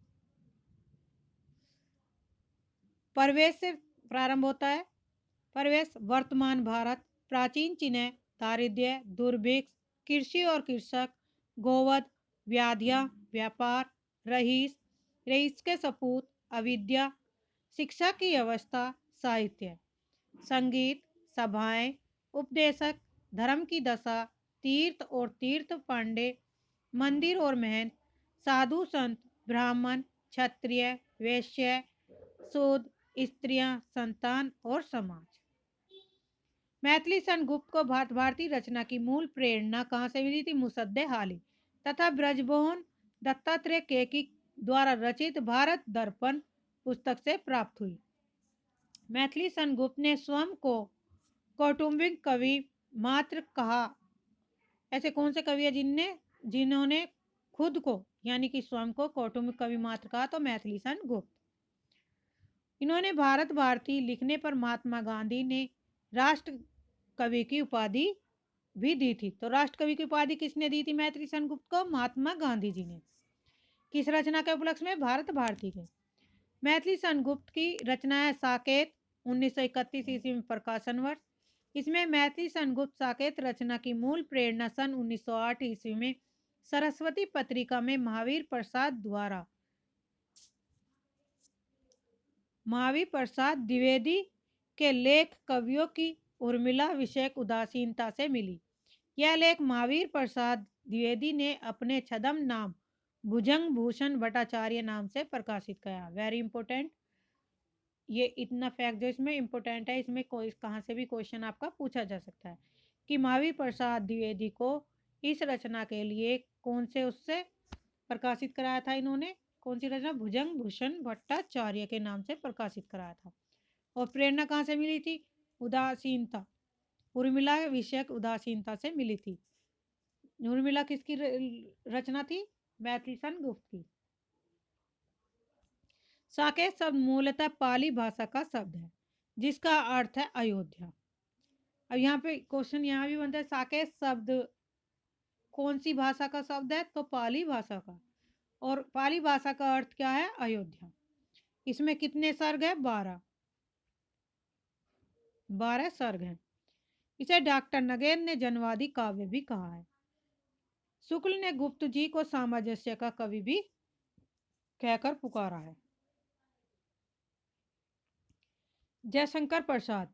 [SPEAKER 1] प्रवेश से प्रारंभ होता है। प्रवेश वर्तमान भारत, प्राचीन चिन्ह, दारिद्र्य, दुर्भिक्ष, कृषि और कृषक, गोवध, व्याधियां, व्यापार, रईस, रईस के सपूत, अविद्या, शिक्षा की अवस्था, साहित्य, संगीत, सभाएं, उपदेशक, धर्म की दशा, तीर्थ और तीर्थ पांडे, मंदिर और महल, साधु संत, ब्राह्मण, क्षत्रिय, वैश्य, शूद्र, स्त्रियां, संतान और समाज। मैथिली सन गुप्त को भारतीय रचना की मूल प्रेरणा कहाँ से मिली थी? मुसद्दे हाली तथा ब्रजमोहन दत्तात्रेय केकी द्वारा रचित भारत दर्पण पुस्तक से प्राप्त हुई। मैथिली सन गुप्त ने स्वयं को कौटुंबिक कवि मात्र कहा। ऐसे कौन से कवि है जिन्होंने खुद को यानी कि स्वयं को कौटुंबिक कवि मात्र कहा? तो मैथिली सन गुप्त। इन्होंने भारत भारती लिखने पर महात्मा गांधी ने राष्ट्र कवि की उपाधि भी दी थी। तो राष्ट्र कवि की उपाधि किसने दी थी मैथिली सन गुप्त को? महात्मा गांधी जी ने। किस रचना के उपलक्ष्य में? भारत भारती के। मैथिली सन गुप्त की रचना है साकेत, 1931 ईस्वी में प्रकाशन वर्ष। इसमें मैथिली सन गुप्त साकेत रचना की मूल प्रेरणा सन 1908 ईस्वी में सरस्वती पत्रिका में महावीर प्रसाद द्विवेदी के लेख कवियों की उर्मिला विषयक उदासीनता से मिली। यह लेख महावीर प्रसाद द्विवेदी ने अपने छद्म नाम भुजंग भूषण भट्टाचार्य नाम से प्रकाशित किया। वेरी इंपॉर्टेंट, ये इतना फैक्ट जो इसमें इंपॉर्टेंट है, इसमें कोई कहाँ से भी क्वेश्चन आपका पूछा जा सकता है कि महावीर प्रसाद द्विवेदी को इस रचना के लिए कौन से उससे प्रकाशित कराया था इन्होंने? कौन सी रचना? भुजंग भूषण भट्टाचार्य के नाम से प्रकाशित कराया था। और प्रेरणा कहाँ से मिली थी? उदासीनता, उर्मिला विषयक उदासीनता से मिली थी। उर्मिला किसकी रचना थी? मैथिलीशन गुप्त की। साकेत शब्द मूलतः पाली भाषा का शब्द है जिसका अर्थ है अयोध्या। अब यहाँ पे क्वेश्चन यहाँ भी बनता है, साकेत शब्द कौन सी भाषा का शब्द है? तो पाली भाषा का। और पाली भाषा का अर्थ क्या है? अयोध्या। इसमें कितने सर्ग है? 12 सर्ग हैं। इसे डॉक्टर नगेन ने जनवादी काव्य भी कहा है। शुक्ल ने गुप्त जी को सामंजस्य का कवि भी कहकर पुकारा है। जयशंकर प्रसाद,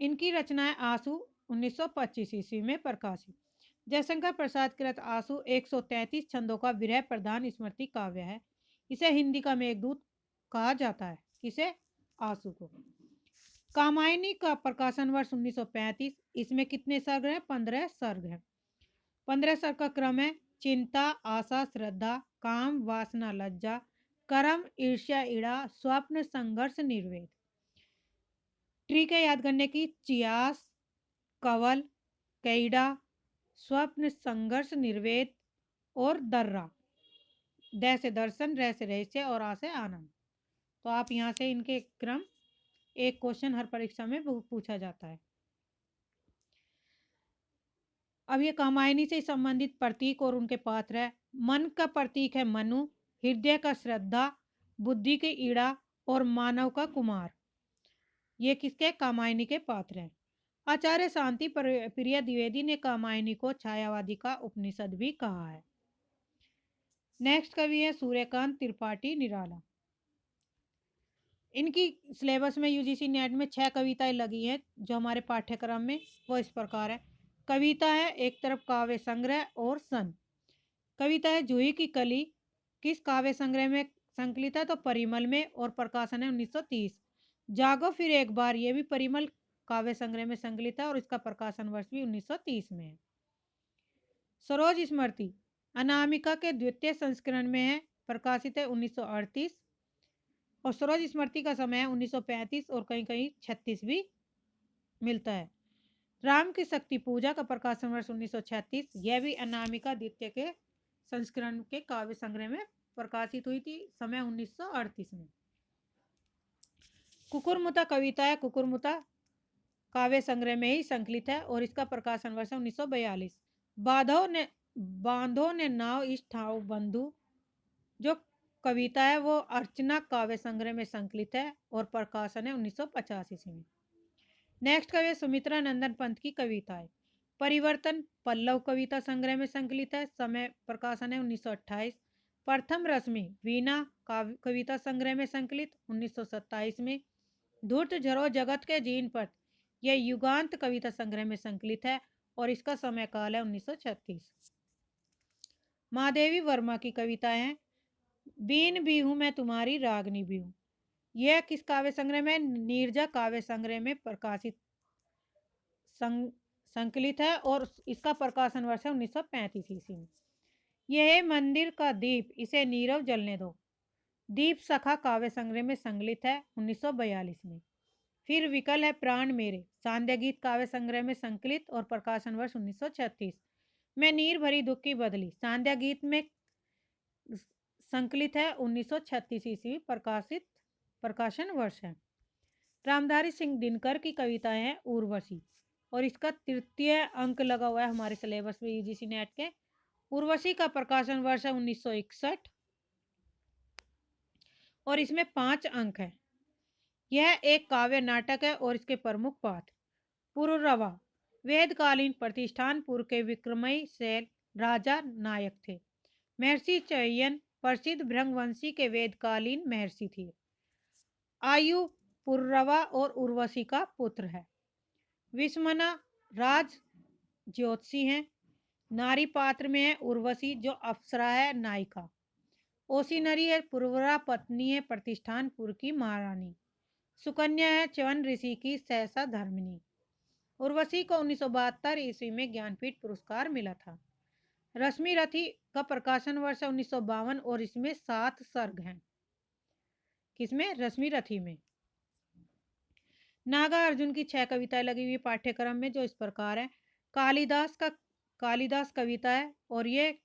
[SPEAKER 1] इनकी रचनाएं आंसू 1925 ईस्वी में प्रकाशित। जयशंकर प्रसाद कृत आंसू 133 छंदों का विरह प्रधान स्मृति काव्य है। इसे हिंदी का मेघदूत कहा जाता है। किसे? आंसू को। कामायनी का प्रकाशन वर्ष 1935। इसमें कितने सर्ग हैं? 15 सर्ग हैं। 15 सर्ग का क्रम है: चिंता, आशा, श्रद्धा, काम, वासना, लज्जा, कर्म, ईर्ष्या, ईड़ा, स्वप्न, संघर्ष, निर्वेद। ट्रिक है याद करने की: चियास, कवल, कैडा, स्वप्न, संघर्ष, निर्वेद और दर्रा। द से दर्शन, रह से रहस्य और आ से आनंद। तो आप यहाँ से इनके क्रम एक क्वेश्चन हर परीक्षा में पूछा जाता है। अब ये कामायनी से संबंधित प्रतीक और उनके पात्र है। मन का प्रतीक है मनु, हृदय का श्रद्धा, बुद्धि के ईड़ा और मानव का कुमार। ये किसके? कामायनी के पात्र हैं। आचार्य शांति प्रिय द्विवेदी ने कामायनी को छायावादी का उपनिषद भी कहा है। नेक्स्ट कवि है सूर्यकांत त्रिपाठी निराला। इनकी सिलेबस में यूजीसी नेट में 6 कविताएं लगी हैं जो हमारे पाठ्यक्रम में, वो इस प्रकार है। कविता है एक तरफ काव्य संग्रह और सन। कविता है जूही की कली, किस काव्य संग्रह में संकलित है? तो परिमल में, और प्रकाशन है 1930। जागो फिर एक बार, ये भी परिमल काव्य संग्रह में संकलित है और इसका प्रकाशन वर्ष भी 1930 में है। सरोज स्मृति अनामिका के द्वितीय संस्करण में है, प्रकाशित है 1938। और सरोज स्मृति का समय है 1935 और कहीं कहीं 36 भी मिलता है। राम की शक्ति पूजा का प्रकाशन वर्ष 1936, यह भी अनामिका द्वितीय के संस्करण के काव्य संग्रह में प्रकाशित हुई थी, समय 1938 में। कुकुरमुता कविता है, कुकुरमुता काव्य संग्रह में ही संकलित है और इसका प्रकाशन वर्ष 1942। बांधो ने नाव इस ठाव बंधु, जो कविता है वो अर्चना काव्य संग्रह में संकलित है और प्रकाशन है 1950 ईस्वी में। नेक्स्ट कवि सुमित्रा नंदन पंत की कविता है। परिवर्तन पल्लव कविता संग्रह में संकलित है, समय प्रकाशन है 1928। प्रथम रश्मि वीणा कविता संग्रह में संकलित 1927 में। धूर्त झरो जगत के जीन पर, यह युगांत कविता संग्रह में संकलित है और इसका समय काल है 1936। महादेवी वर्मा की कविताएं हैं। बीन भी हूं मैं तुम्हारी रागनी भी हूं, यह किस काव्य संग्रह में? नीरजा काव्य संग्रह में प्रकाशित संकलित है और इसका प्रकाशन वर्ष है 1935 ईस्वी में। यह है मंदिर का दीप, इसे नीरव जलने दो, दीप सखा काव्य संग्रह में संकलित है 1942 में। फिर विकल है प्राण मेरे, सांध्य गीत काव्य संग्रह में संकलित और प्रकाशन वर्ष 1936। मैं नीर भरी दुख की बदली, सांध्य गीत में संकलित है 1936 ईस्वी, प्रकाशन वर्ष है। रामधारी सिंह दिनकर की कविताएं हैं उर्वशी और इसका तृतीय अंक लगा हुआ है हमारे सिलेबस में यूजीसी नेट के। उर्वशी का प्रकाशन वर्ष है 1961 और इसमें 5 अंक है। यह एक काव्य नाटक है और इसके प्रमुख पात्र पुरुरवा वेदकालीन प्रतिष्ठानपुर के विक्रमयी शैल राजा नायक थे। महर्षि चयन प्रसिद्ध भृंगवंशी के वेदकालीन महर्षि थे। आयु पुरुरवा और उर्वशी का पुत्र है। विस्मना राज ज्योतिषी हैं। नारी पात्र में है उर्वशी जो अप्सरा है नायिका। ओसी है पुरवरा पत्नी है प्रतिष्ठानपुर की महारानी। सुकन्या है च्यवन ऋषि की सहसा धर्मिणी। उर्वशी को 1972 ईस्वी में ज्ञानपीठ पुरस्कार मिला था। रश्मि रथी का प्रकाशन वर्ष 1952 और इसमें 7 सर्ग हैं। किसमें? रश्मि रथी में। नागा अर्जुन की 6 कविताएं लगी हुई पाठ्यक्रम में, जो इस प्रकार है। कालिदास कविता है और ये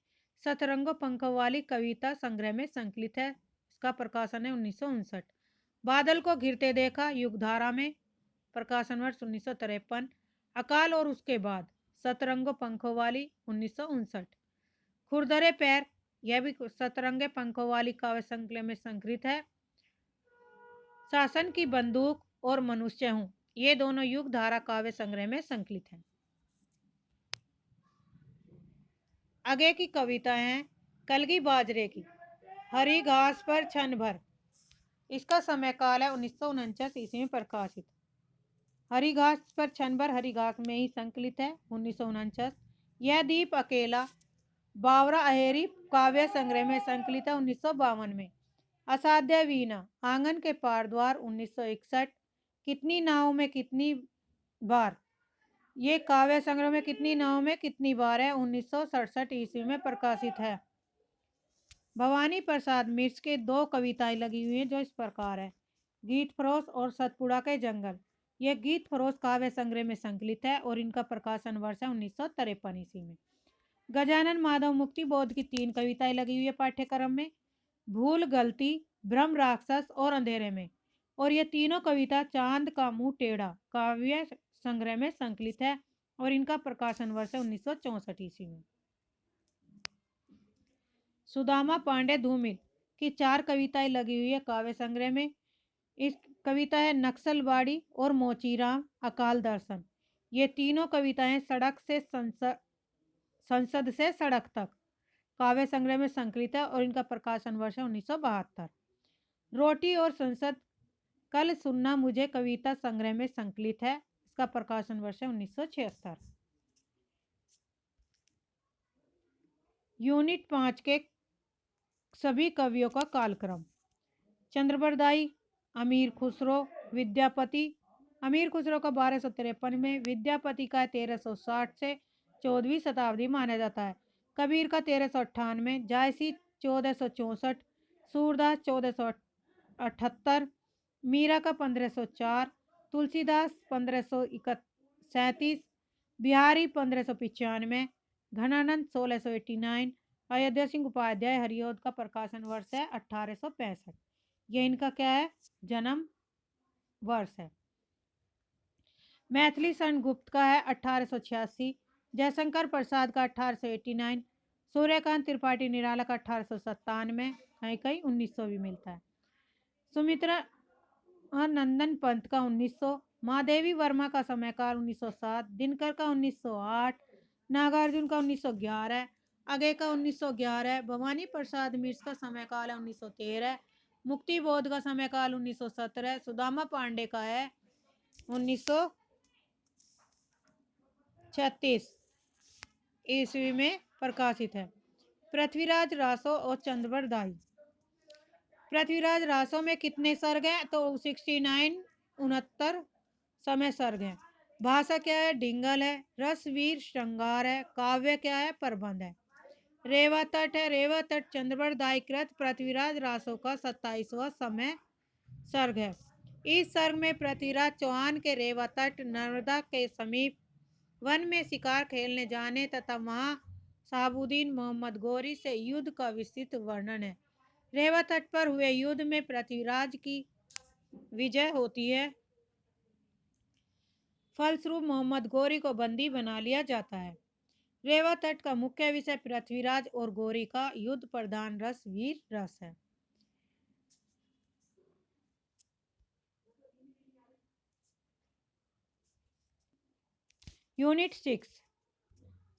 [SPEAKER 1] सतरंगो पंखों वाली कविता संग्रह में संकलित है। इसका प्रकाशन है 1959। बादल को घिरते देखा युगधारा में, प्रकाशन वर्ष 1953। अकाल और उसके बाद, सतरंगो पंखों वाली 1959। खुरदरे पैर, यह भी सतरंगे पंखों वाली काव्य संकलन में संकलित है। शासन की बंदूक और मनुष्य हूँ, ये दोनों युग धारा काव्य संग्रह में संकलित हैं। आगे की कविताएं हैं कलगी बाजरे की। हरी घास पर क्षण भर, इसका समय काल है 1949 ईस्वी में प्रकाशित। हरी घास पर क्षण भर हरी घास में ही संकलित है 1949। यह दीप अकेला बावरा अहेरी काव्य संग्रह में संकलित है 1952 में। असाध्य वीणा आंगन के पार द्वार 1961। कितनी नाव में कितनी बार, ये काव्य संग्रह में कितनी नाव में कितनी बार है 1967 ईस्वी में प्रकाशित है। भवानी प्रसाद मिर्च के 2 कविताएं लगी हुई हैं, जो इस प्रकार है। गीत फरोश और सतपुड़ा के जंगल, यह गीत फरोश काव्य संग्रह में संकलित है और इनका प्रकाशन वर्ष है 1953 ईस्वी में। गजानन माधव मुक्ति बोध की 3 कविताएं लगी हुई है पाठ्यक्रम में। भूल गलती, ब्रह्म राक्षस और अंधेरे में, और ये तीनों कविता चांद का मुंह टेढ़ा काव्य संग्रह में संकलित है और इनका प्रकाशन वर्ष है 1964 ईस्वी में। सुदामा पांडे धूमिल की 4 कविताएं लगी हुई है काव्य संग्रह में। इस कविता है नक्सलबाड़ी और मोचीराम अकाल दर्शन। ये तीनों कविताएं सड़क से संसद से सड़क तक काव्य संग्रह में संकलित है और इनका प्रकाशन वर्ष है 1972। रोटी और संसद कल सुनना मुझे कविता संग्रह में संकलित है, इसका प्रकाशन वर्ष है 1976। यूनिट 5 के सभी कवियों का कालक्रम। चंद्रबरदाई, अमीर खुसरो, विद्यापति। अमीर खुसरो का 1253 में, विद्यापति का 1360 से 14वीं शताब्दी माना जाता है। कबीर का 1398, जायसी 1464, सूरदास 1478, मीरा का 1504, तुलसीदास 1537, बिहारी 1595, घनानंद 1689, अयोध्या सिंह उपाध्याय हरिऔध का प्रकाशन वर्ष है 1865। यह इनका क्या है? जन्म वर्ष है। मैथिली शरण गुप्त का है 1886, जयशंकर प्रसाद का 1889, सूर्यकांत त्रिपाठी निराला का 1897, कहीं 1900 भी मिलता है। सुमित्रा नंदन पंत का 1900, महादेवी वर्मा का समयकाल 1907, दिनकर का 1908, नागार्जुन का 1911, आगे का 1911, भवानी प्रसाद मिर्च का समयकाल है 1913, मुक्ति बोध का समयकाल 1917, सुदामा पांडे का है 1936 ईस्वी में प्रकाशित है। पृथ्वीराज रासो और चंद्रबरदाई। पृथ्वीराज रासो में कितने सर्ग हैं? तो 69 69 समय सर्ग हैं। भाषा क्या है? डिंगल है। रसवीर श्रृंगार है। काव्य क्या है? प्रबंध है। रेवा तट है। रेवा तट चंद्रबरदाई कृत पृथ्वीराज रासो का 27वां समय सर्ग है। इस सर्ग में पृथ्वीराज चौहान के रेवा तट नर्मदा के समीप वन में शिकार खेलने जाने तथा वहां शहाबुद्दीन मोहम्मद गौरी से युद्ध का विस्तृत वर्णन है। रेवा तट पर हुए युद्ध में पृथ्वीराज की विजय होती है। फलस्वरूप मोहम्मद गौरी को बंदी बना लिया जाता है। रेवा तट का मुख्य विषय पृथ्वीराज और गौरी का युद्ध प्रधान रस वीर रस है। यूनिट 6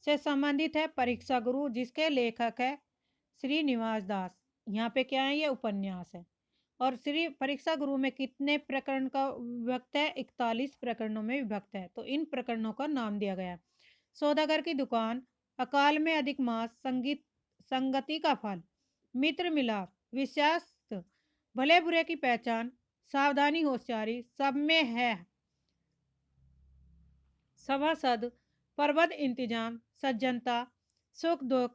[SPEAKER 1] से संबंधित है परीक्षा गुरु, जिसके लेखक है श्रीनिवास दास। यहाँ पे क्या है? ये उपन्यास है। और श्री परीक्षा गुरु में कितने प्रकरण का विभक्त है? 41 प्रकरणों में विभक्त है। तो इन प्रकरणों का नाम दिया गया है। सौदागर की दुकान, अकाल में अधिक मास, संगति का फल, मित्र मिलाप, विश्वास, भले बुरे की पहचान, सावधानी होशियारी, सब में है, सभासद, प्रबंध इंतजाम, सज्जनता, सुख दुख,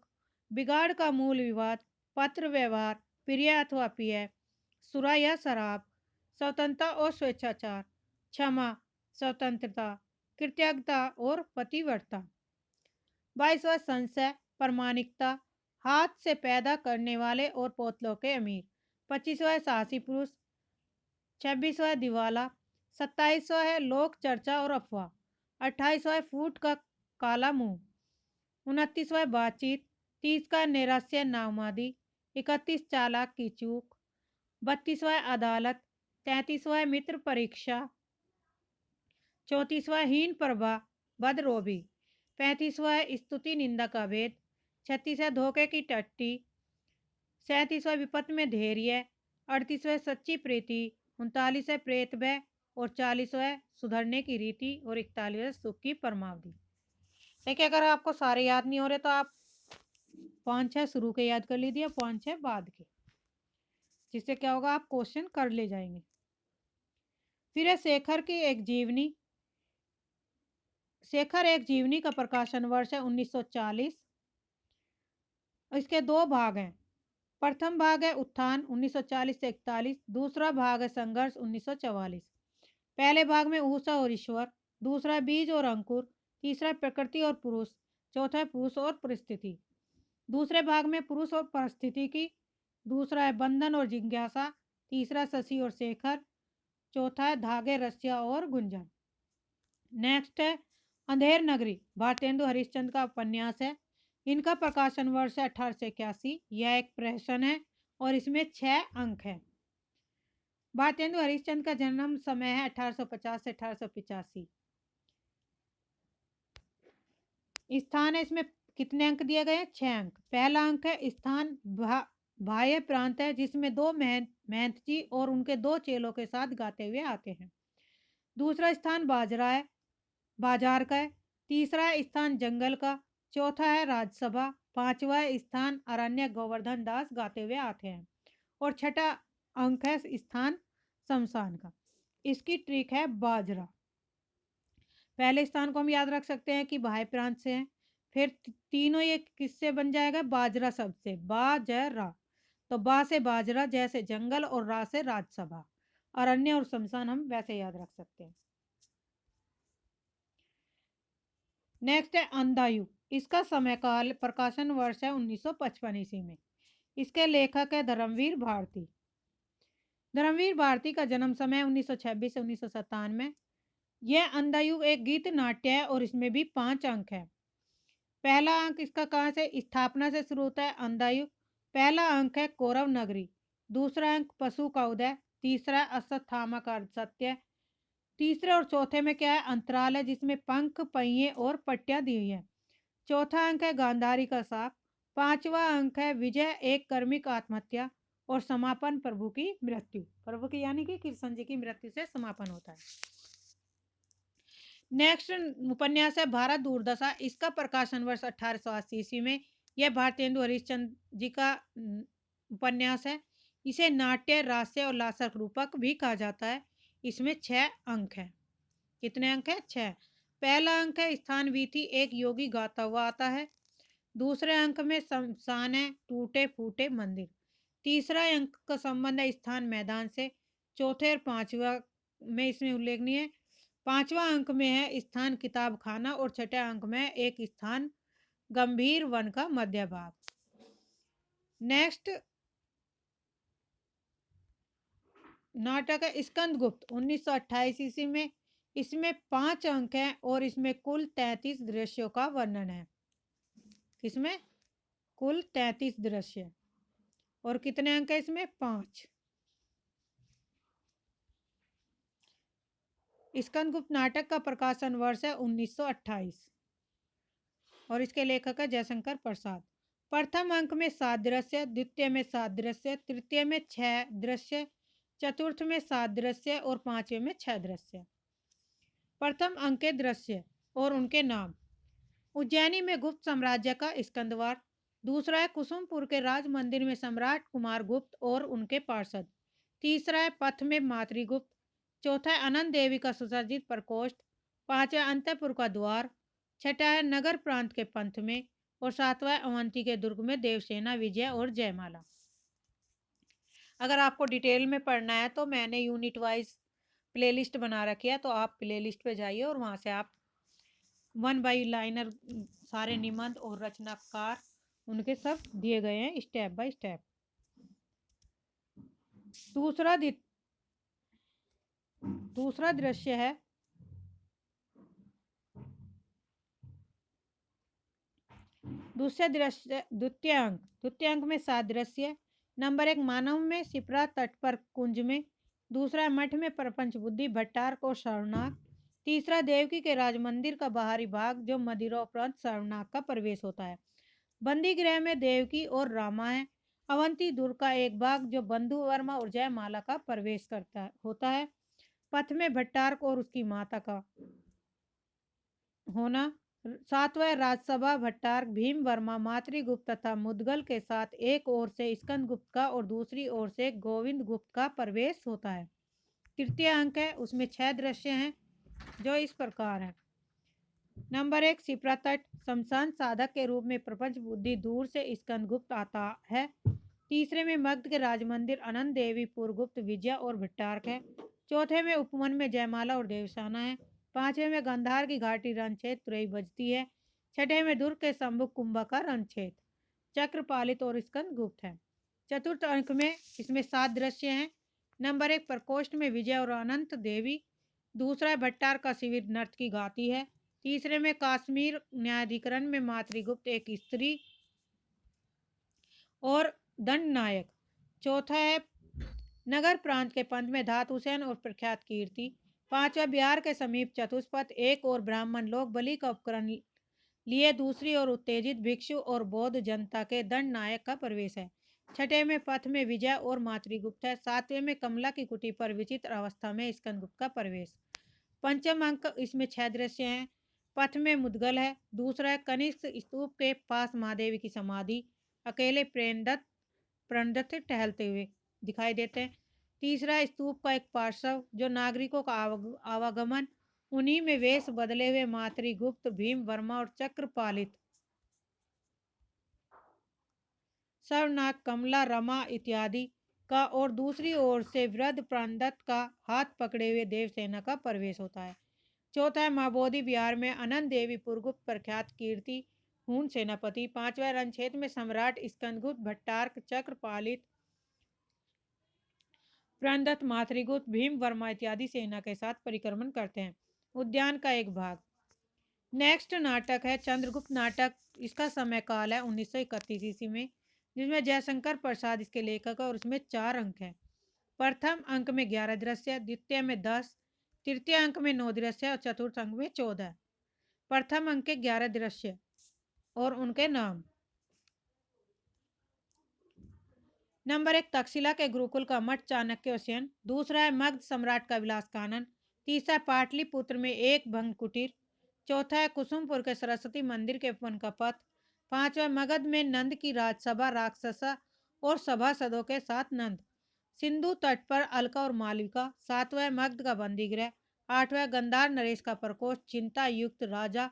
[SPEAKER 1] बिगाड़ का मूल विवाद, पत्र व्यवहार, प्रिय अथवा प्रिय, सुरा या शराब, स्वतंत्रता और स्वेच्छाचार, क्षमा, स्वतंत्रता, कृतज्ञता और पतिव्रता। 22वां संशय, प्रामाणिकता, हाथ से पैदा करने वाले और पोतलों के अमीर। 25वां साहसी पुरुष। 26वां दिवाला। 27वां है लोक चर्चा और अफवाह। 28वां फूट का काला मुंह। 29वां बातचीत। 30 का नैराश्य नाउमादी। 31 चालाक की चूक। 32वां अदालत। 33वां मित्र परीक्षा। 34वां हीन प्रभा बदरोबी। 35वां स्तुति निंदा का भेद। 36वां धोखे की टट्टी। 37वां विपत्त में धैर्य। 38वां सच्ची प्रीति। 39वां प्रेत भय और 40वां सुधरने की रीति और 41वां सुख की परमावधि। देखिए, अगर आपको सारे याद नहीं हो रहे तो आप 5-6 शुरू के याद कर लीजिए, 5-6 बाद के, जिससे क्या होगा, आप क्वेश्चन कर ले जाएंगे। फिर है शेखर की एक जीवनी। शेखर एक जीवनी का प्रकाशन वर्ष है 1940। इसके 2 भाग हैं। प्रथम भाग है उत्थान 1940 से 41। दूसरा भाग है संघर्ष 1944। पहले भाग में ऊषा और ईश्वर। दूसरा बीज और अंकुर। तीसरा प्रकृति और पुरुष। चौथा पुरुष और परिस्थिति। दूसरे भाग में पुरुष और परिस्थिति की। दूसरा है बंधन और जिज्ञासा। तीसरा शशि और शेखर। चौथा है धागे, रस्सियां और गुंजन। नेक्स्ट है अंधेर नगरी, भारतेंदु हरिश्चंद्र का उपन्यास है। इनका प्रकाशन वर्ष है 1881। यह एक प्रहसन है और इसमें 6 अंक है। भारतेंदु हरिश्चंद्र का जन्म समय है 1850 से 1885। स्थान है, इसमें कितने अंक दिए गए हैं? 6 अंक। पहला अंक है स्थान बाह्य प्रांत है, जिसमें 2 महंत जी और उनके 2 चेलों के साथ गाते हुए आते हैं। दूसरा स्थान बाजार का है। तीसरा स्थान जंगल का। चौथा है राज्यसभा। 5वां स्थान अरण्य, गोवर्धन दास गाते हुए आते हैं। और 6ठा अंक है स्थान शमशान का। इसकी ट्रिक है बाजरा। पहले स्थान को हम याद रख सकते हैं कि बाह्य प्रांत से है। फिर तीनों ये किससे बन जाएगा? बाजरा शब्द से, बाजरा। तो बा से बाजरा जैसे जंगल और रा से राज्यसभा। अरण्य और शमशान हम वैसे याद रख सकते हैं। नेक्स्ट है अंधायु। इसका समय काल प्रकाशन वर्ष है 1955 ईस्वी में। इसके लेखक है धर्मवीर भारती। धर्मवीर भारती का जन्म समय 1926 से 1997। यह अंधायु एक गीत नाट्य है और इसमें भी 5 अंक है। पहला अंक इसका कहाँ से? स्थापना से शुरू होता है अंधायु। पहला अंक है कौरव नगरी। दूसरा अंक पशु का उदय। तीसरा अश्वत्थामा का सत्य। तीसरे और चौथे में क्या है? अंतराल है, जिसमें पंख, पहिए और पट्टियां दी हुई है। चौथा अंक है गांधारी का साप। 5वां अंक है विजय, एक कर्मिक आत्महत्या। और समापन प्रभु की मृत्यु। प्रभु की यानी कि कृष्ण जी की मृत्यु से समापन होता है। नेक्स्ट उपन्यास है भारत दुर्दशा। इसका प्रकाशन वर्ष 1880 ईस्वी में। यह भारतेंदु हरिश्चंद्र जी का उपन्यास है। इसे नाट्य, रास्य और लासक रूपक भी कहा जाता है। इसमें 6 अंक है। कितने अंक है? 6। पहला अंक है स्थान वीथी, एक योगी गाता हुआ आता है। दूसरे अंक में शमशान है, टूटे फूटे मंदिर। तीसरा अंक का संबंध है स्थान मैदान से। चौथे और 5वां में इसमें उल्लेखनीय है। 5वां अंक में है स्थान किताब खाना और 6ठे अंक में एक स्थान गंभीर वन का मध्य भाग। नेक्स्ट नाटक है स्कंदगुप्त 1928 ईस्वी में। इसमें 5 अंक हैं और इसमें कुल 33 दृश्यों का वर्णन है। इसमें कुल 33 दृश्य। और कितने अंक है इसमें? 5। स्कंदगुप्त नाटक का प्रकाशन वर्ष है 1928 और इसके लेखक है जयशंकर प्रसाद। प्रथम अंक में 7 दृश्य, द्वितीय में 7 दृश्य, तृतीय में 6 दृश्य, चतुर्थ में 7 दृश्य और 5वें में 6 दृश्य। प्रथम अंक के दृश्य और उनके नाम। उज्जैनी में गुप्त साम्राज्य का स्कंदवार। दूसरा है कुसुमपुर के राज मंदिर में सम्राट कुमार गुप्त और उनके पार्षद। तीसरा है पथ में मातृगुप्त। चौथा है अनंत देवी का सुसज्जित प्रकोष्ठ। 5वां अंतपुर का द्वार। 6ठा है नगर प्रांत के पंथ में। और सातवां अवंती के दुर्ग में देवसेना, विजय और जयमाला। अगर आपको डिटेल में पढ़ना है तो मैंने यूनिट वाइज प्लेलिस्ट बना रखी है, तो आप प्लेलिस्ट पे जाइए और वहाँ से आप वन बाई लाइनर सारे निबंध और रचनाकार उनके सब दिए गए हैं स्टेप बाय स्टेप। दूसरा दृश्य है द्वितीय अंक में 7 दृश्य। नंबर 1 मानव में शिप्रा तट पर कुंज में। दूसरा मठ में प्रपंच बुद्धि भट्टारक और शरणाक। तीसरा देवकी के राज मंदिर का बाहरी भाग जो मदिरा उपरांत शरणाक का प्रवेश होता है। बंदी गृह में देवकी और रामा है। अवंती दुर्ग का एक भाग जो बंधु वर्मा और जयमाला का प्रवेश करता होता है। पथ में भट्टारक और उसकी माता का होना। सातवां राजसभा भट्टारक भीम वर्मा मातृगुप्त तथा मुदगल के साथ एक ओर से स्कंद गुप्त का और दूसरी ओर से गोविंद गुप्त का प्रवेश होता है। तृतीय अंक है, उसमें 6 दृश्य हैं जो इस प्रकार है। नंबर 1 शिप्रा तट शमशान साधक के रूप में प्रपंच बुद्धि दूर से स्कंद गुप्त आता है। तीसरे में मगध के राजमंदिर अनंत देवी पुरगुप्त विजय और भट्टारक है। चौथे में उपवन में जयमाला और देवसाना है। पांचवें में गंधार की घाटी रणछेद तुरई बजती है। छठे में दुर्ग के सम्मुख कुंभा का रणछेद चक्रपालित और स्कंद गुप्त है। चतुर्थ अंक में इसमें 7 दृश्य हैं। नंबर 1 प्रकोष्ठ में विजय और अनंत देवी। दूसरा भट्टार का शिविर नर्त की घाती है। तीसरे में काश्मीर न्यायाधिकरण में मातृगुप्त एक स्त्री और दंड नायक। चौथा है नगर प्रांत के पंथ में धातु सेन और प्रख्यात कीर्ति। पांचवा बिहार के समीप चतुष्पथ एक और ब्राह्मण लोग बलि का उपकरण लिए, दूसरी ओर उत्तेजित भिक्षु और बौद्ध जनता के दंड नायक का प्रवेश है। छठे में पथ में विजय और मातृगुप्त है। सातवें में कमला की कुटी पर विचित्र अवस्था में स्कंदगुप्त का प्रवेश। पंचम अंक इसमें 6 दृश्य हैं। पथ में मुदगल है। दूसरा है कनिष्क स्तूप के पास महादेवी की समाधि अकेले प्रणदत्त टहलते हुए दिखाई देते हैं। तीसरा स्तूप का एक पार्श्व जो नागरिकों का आवागमन, उन्हीं में वेश बदले हुए मातृगुप्त भीम वर्मा और चक्रपालित सर्वनाथ कमला रमा इत्यादि का, और दूसरी ओर से वृद्ध प्रणदत्त का हाथ पकड़े हुए देवसेना का प्रवेश होता है। चौथा है महाबोधि बिहार में अनंत देवी पुरगुप्त प्रख्यात कीर्ति हून सेनापति। पांचवा रणक्षेत्र में सम्राट स्कंदगुप्त भट्टारक चक्रपालित प्रणदत्त मातृगुप्त भीम वर्मा इत्यादि सेना के साथ परिक्रमण करते हैं। उद्यान का एक भाग। नेक्स्ट नाटक है चंद्रगुप्त नाटक। इसका समय काल है 1931 ईस्वी में, जिसमें जयशंकर प्रसाद इसके लेखक है और उसमें 4 अंक हैं। प्रथम अंक में 11 दृश्य, द्वितीय में 10, तृतीय अंक में 9 दृश्य और चतुर्थ अंक में 14। प्रथम अंक के 11 दृश्य और उनके नाम। नंबर 1 तक्षशिला के गुरुकुल का मठ चाणक्य सेन। दूसरा है मगध सम्राट का विलास कानन। तीसरा पाटलिपुत्र में एक भंग कुटीर। चौथा है कुसुमपुर के सरस्वती मंदिर के उपवन का पथ। पांचवा मगध में नंद की राजसभा राक्षसा और सभासदों के साथ नंद। सिंधु तट पर अलका और मालविका। सातवां मगध का बंदीगृह। आठवां गंधार नरेश का प्रकोष्ठ चिंता युक्त राजा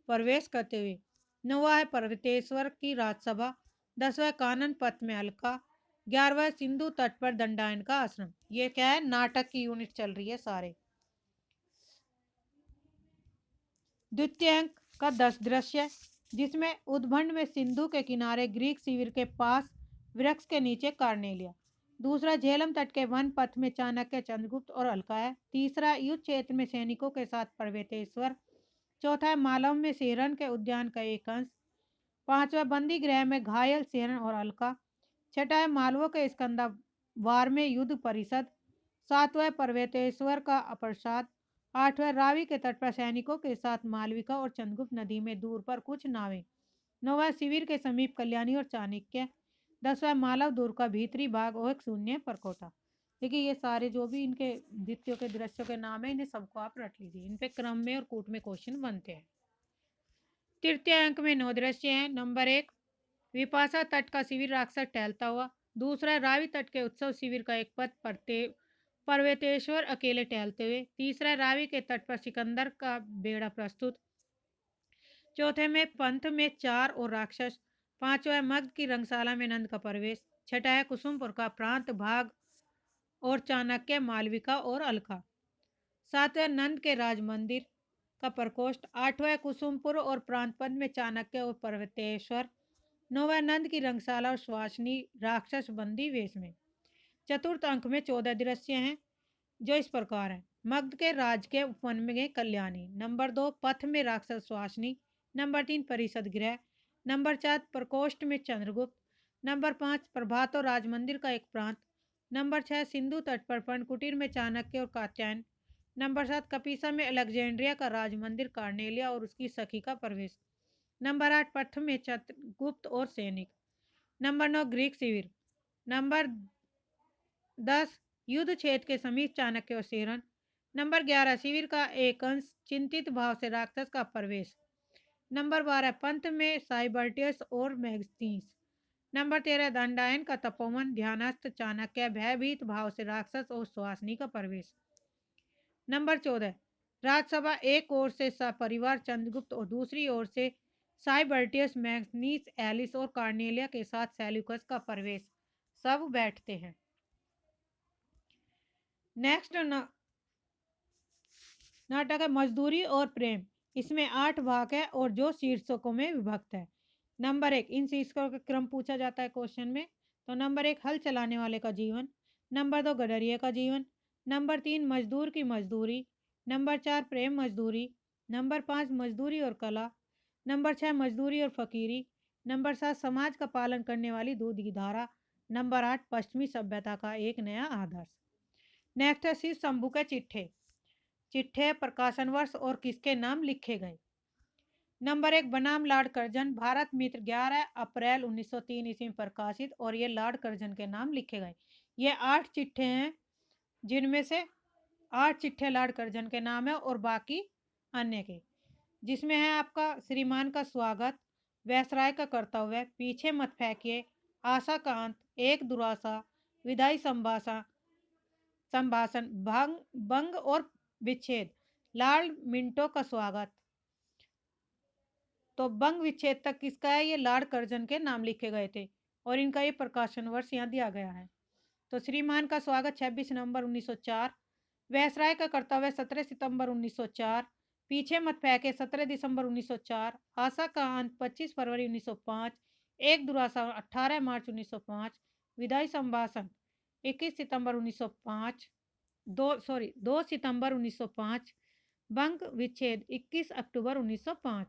[SPEAKER 1] प्रवेश करते हुए। नौवां है पर्वतेश्वर की राजसभा। 10वां कानन पथ में अलका। 11वां सिंधु तट पर दंडायन का आश्रम। ये क्या है, नाटक की यूनिट चल रही है सारे। द्वितीय अंक का 10 दृश्य, जिसमें उद्भंड में सिंधु के किनारे ग्रीक शिविर के पास वृक्ष के नीचे कार्नेलिया। दूसरा झेलम तट के वन पथ में चाणक्य चंद्रगुप्त और अलका है। तीसरा युद्ध क्षेत्र में सैनिकों के साथ पर्वतेश्वर। चौथा है मालव में सेरन के उद्यान का एक अंश। पांचवा बंदी गृह में घायल सेरन और अलका। छठा है मालवों के स्कंदावार में युद्ध परिषद। सातवां पर्वतेश्वर का अप्रसाद। आठवां रावी के तट पर सैनिकों के साथ मालविका और चंद्रगुप्त नदी में दूर पर कुछ नावें। नौवां शिविर के समीप कल्याणी और चाणक्य। 10वां मालव दुर्ग का भीतरी भाग और एक शून्य परकोटा। देखिए ये सारे जो भी इनके द्वितीयों के दृश्यों के नाम है, इन्हें सबको आप रट लीजिए। इन पे क्रम में और कूट में क्वेश्चन बनते हैं। तृतीय अंक में 9 दृश्य हैं। नंबर 1 विपाशा तट का शिविर राक्षस टहलता हुआ। दूसरा रावी तट के उत्सव शिविर का एक पथ पर्वतेश्वर अकेले टहलते हुए। तीसरा रावी के तट पर सिकंदर का बेड़ा प्रस्तुत। चौथे में पंथ में चार और राक्षस। पांचवा है मगध की रंगशाला में नंद का प्रवेश। छठा है कुसुमपुर का प्रांत भाग और चाणक्य, मालविका और अलका। सातवें नंद के राज मंदिर का प्रकोष्ठ। आठवां कुसुमपुर और प्रांतपद में चाणक्य और पर्वतेश्वर। नौवां नंद की रंगशाला और सुहासिनी राक्षस बंदी वेश में। चतुर्थ अंक में 14 दृश्य हैं जो इस प्रकार हैं। मगध के राज के उपवन में कल्याणी। नंबर 2 पथ में राक्षस सुहासिनी। नंबर 3 परिषद गृह। नंबर 4 प्रकोष्ठ में चंद्रगुप्त। नंबर 5 प्रभात और राजमंदिर का एक प्रांत। नंबर 6 सिंधु तट पर पर्णकुटीर में चाणक्य और कात्यायन। नंबर 7 कपीसा में अलेक्जेंड्रिया का राजमंदिर कार्नेलिया और उसकी सखी का प्रवेश। नंबर 8 पथ में चंद्रगुप्त और सैनिक। नंबर 9 ग्रीक शिविर। नंबर 10 युद्ध क्षेत्र के समीप चाणक्य और सेरन। नंबर 11 शिविर का एक अंश चिंतित भाव से राक्षस का प्रवेश। नंबर 12 पंथ में साइबर्टियस और मैग्नीस। नंबर 13 दंडायन का तपोवन ध्यानस्थ चाणक्य भयभीत भाव से राक्षस और सुहासिनी का प्रवेश। नंबर 14 राजसभा एक ओर से सपरिवार चंद्रगुप्त और दूसरी ओर से साइबर्टियस, मैग्नीस, एलिस और कार्नेलिया के साथ सेल्यूकस का प्रवेश। सब बैठते हैं। नेक्स्ट नाटक है मजदूरी और प्रेम। इसमें 8 भाग है और जो शीर्षकों में विभक्त है। नंबर 1 इन शीर्षकों का क्रम पूछा जाता है क्वेश्चन में। तो नंबर 1 हल चलाने वाले का जीवन। नंबर 2 गडरिये का जीवन। नंबर 3 मजदूर की मजदूरी। नंबर 4 प्रेम मजदूरी। नंबर 5 मजदूरी और कला। नंबर 6 मजदूरी और फकीरी। नंबर 7 समाज का पालन करने वाली दूध की धारा। नंबर 8 पश्चिमी सभ्यता का एक नया आदर्श। नेक्स्ट है श्री शंभू के चिट्ठे। चिट्ठे प्रकाशन वर्ष और किसके नाम लिखे गए। नंबर 1 बनाम लॉर्ड कर्जन भारत मित्र 11 अप्रैल 1903 ईस्वी में प्रकाशित और ये लॉर्ड कर्जन के नाम लिखे गए। ये 8 चिट्ठे हैं जिनमें से 8 चिट्ठे लॉर्ड कर्जन के नाम है और बाकी अन्य के, जिसमें है आपका श्रीमान का स्वागत, वैसराय का कर्तव्य, पीछे मत फेंकिए, आशा का अंत, एक दुरासा, विदाई संभाषण, भंग और विच्छेद, लॉर्ड मिंटो का स्वागत। तो भंग विच्छेद तक किसका है, ये लॉर्ड कर्जन के नाम लिखे गए थे और इनका ये प्रकाशन वर्ष यहाँ दिया गया है। तो श्रीमान का स्वागत 26 नवंबर 1904, वैसराय का कर्तव्य 17 सितंबर 1904, पीछे मत फेंके 17 दिसंबर 1904, आशा का अंत 25 फरवरी 1905, एक दुरासा 18 मार्च 1905, विदाई संभाषण 21 सितंबर 1905, 2 सितंबर 1905, भंग विच्छेद 21 अक्टूबर 1905।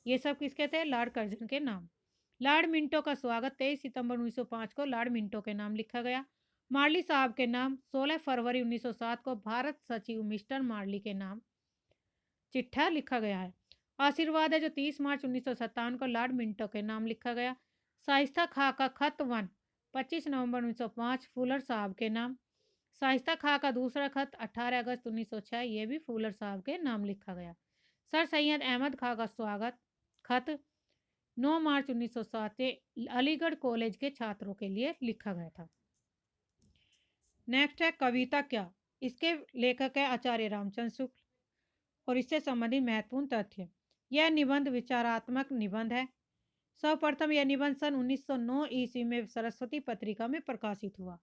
[SPEAKER 1] ये सब किसके थे, लॉर्ड कर्जन के नाम। लॉर्ड मिंटो का स्वागत 23 सितंबर 1905 को लॉर्ड मिंटो के नाम लिखा गया। मार्ली साहब के नाम 16 फरवरी 1907 को भारत सचिव मिस्टर मार्ली के नाम चिट्ठा लिखा गया है। आशीर्वाद है जो 30 मार्च 1957 को लॉर्ड मिंटो के नाम लिखा गया। शाइस्ता खां का खत 1 25 नवंबर 1905 फूलर साहब के नाम। शाइस्ता खां का दूसरा खत 18 अगस्त 1906 ये भी फूलर साहब के नाम लिखा गया। सर सैयद अहमद खां का स्वागत खत 9 मार्च 1907 से अलीगढ़ कॉलेज के छात्रों के लिए लिखा गया था। नेक्स्ट है कविता क्या। इसके लेखक है आचार्य रामचंद्र शुक्ल और इससे संबंधित महत्वपूर्ण तथ्य। यह निबंध विचारात्मक निबंध है। सर्वप्रथम यह निबंध सन 1909 ईस्वी में सरस्वती पत्रिका में प्रकाशित हुआ।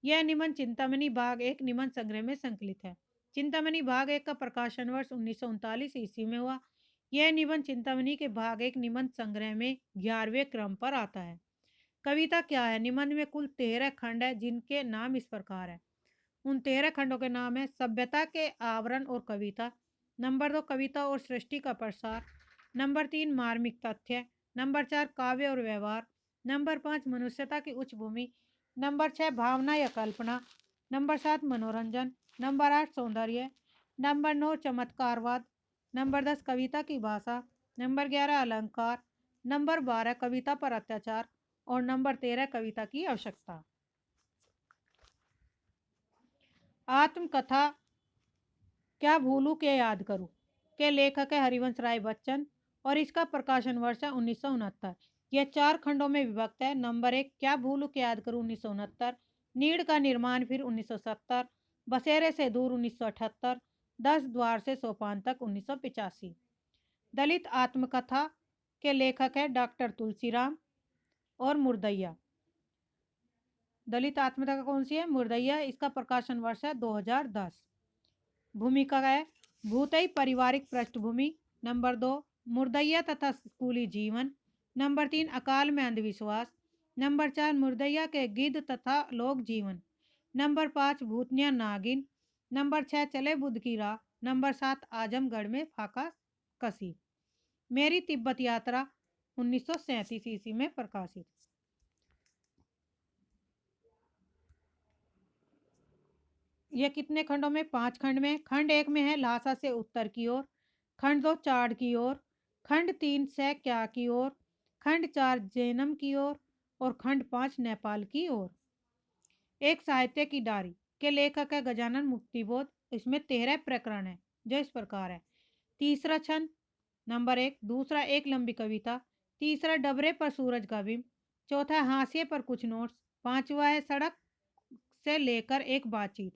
[SPEAKER 1] यह निबंध चिंतामणि भाग 1 निबंध संग्रह में संकलित है। चिंतामणि भाग 1 का प्रकाशन वर्ष 1939 ईस्वी में हुआ। यह निबंध चिंतामणि के भाग 1 निबंध संग्रह में 11वें क्रम पर आता है। कविता क्या है। निबंध में कुल 13 खंड है जिनके नाम इस प्रकार है। उन 13 खंडों के नाम है सभ्यता के आवरण और कविता। नंबर 2 कविता और सृष्टि का प्रसार। नंबर 3 मार्मिक तथ्य। नंबर 4 काव्य और व्यवहार। नंबर 5 मनुष्यता की उच्च भूमि। नंबर 6 भावना या कल्पना। नंबर 7 मनोरंजन। नंबर 8 सौंदर्य। नंबर 9 चमत्कारवाद। नंबर 10 कविता की भाषा। नंबर 11 अलंकार। नंबर 12 कविता पर अत्याचार और नंबर 13 कविता की आवश्यकता। आत्मकथा क्या भूलूं क्या याद करूं के लेखक है हरिवंश राय बच्चन और इसका प्रकाशन वर्ष है 1969। यह 4 खंडों में विभक्त है। नंबर 1 क्या भूलूं क्या याद करूं 1969, नीड़ का निर्माण फिर 1970, बसेरे से दूर 1978, 10 द्वार से सोपान तक 1985। दलित आत्मकथा के लेखक है डॉक्टर तुलसीराम। और मुर्दैया, दलित आत्मकथा कौन सी है? मुर्दैया। इसका प्रकाशन वर्ष है 2010। भूमिका है भूतई पारिवारिक पृष्ठभूमि। नंबर 2 मुर्दैया तथा स्कूली जीवन। नंबर 3 अकाल में अंधविश्वास। नंबर 4 मुर्दैया के गिद्ध तथा लोक जीवन। नंबर 5 भूतनिया नागिन। नंबर 6 चले बुद्ध की राह। नंबर 7 आजमगढ़ में फाका कसी। मेरी तिब्बत यात्रा 1937 ईस्वी में प्रकाशित। यह कितने खंडों में? 5 खंड में। खंड 1 में है लहासा से उत्तर की ओर। खंड 2 चाड़ की ओर। खंड 3 सैक्या की ओर। खंड 4 जैनम की ओर। और खंड 5 नेपाल की ओर। एक साहित्य की डायरी के लेखक है गजानन मुक्तिबोध। इसमें 13 प्रकरण है जो इस प्रकार है। तीसरा छंद नंबर 1। दूसरा एक लंबी कविता। तीसरा डबरे पर सूरज का बिंब। चौथा हाशिए पर कुछ नोट्स। पांचवा है सड़क से लेकर एक बातचीत।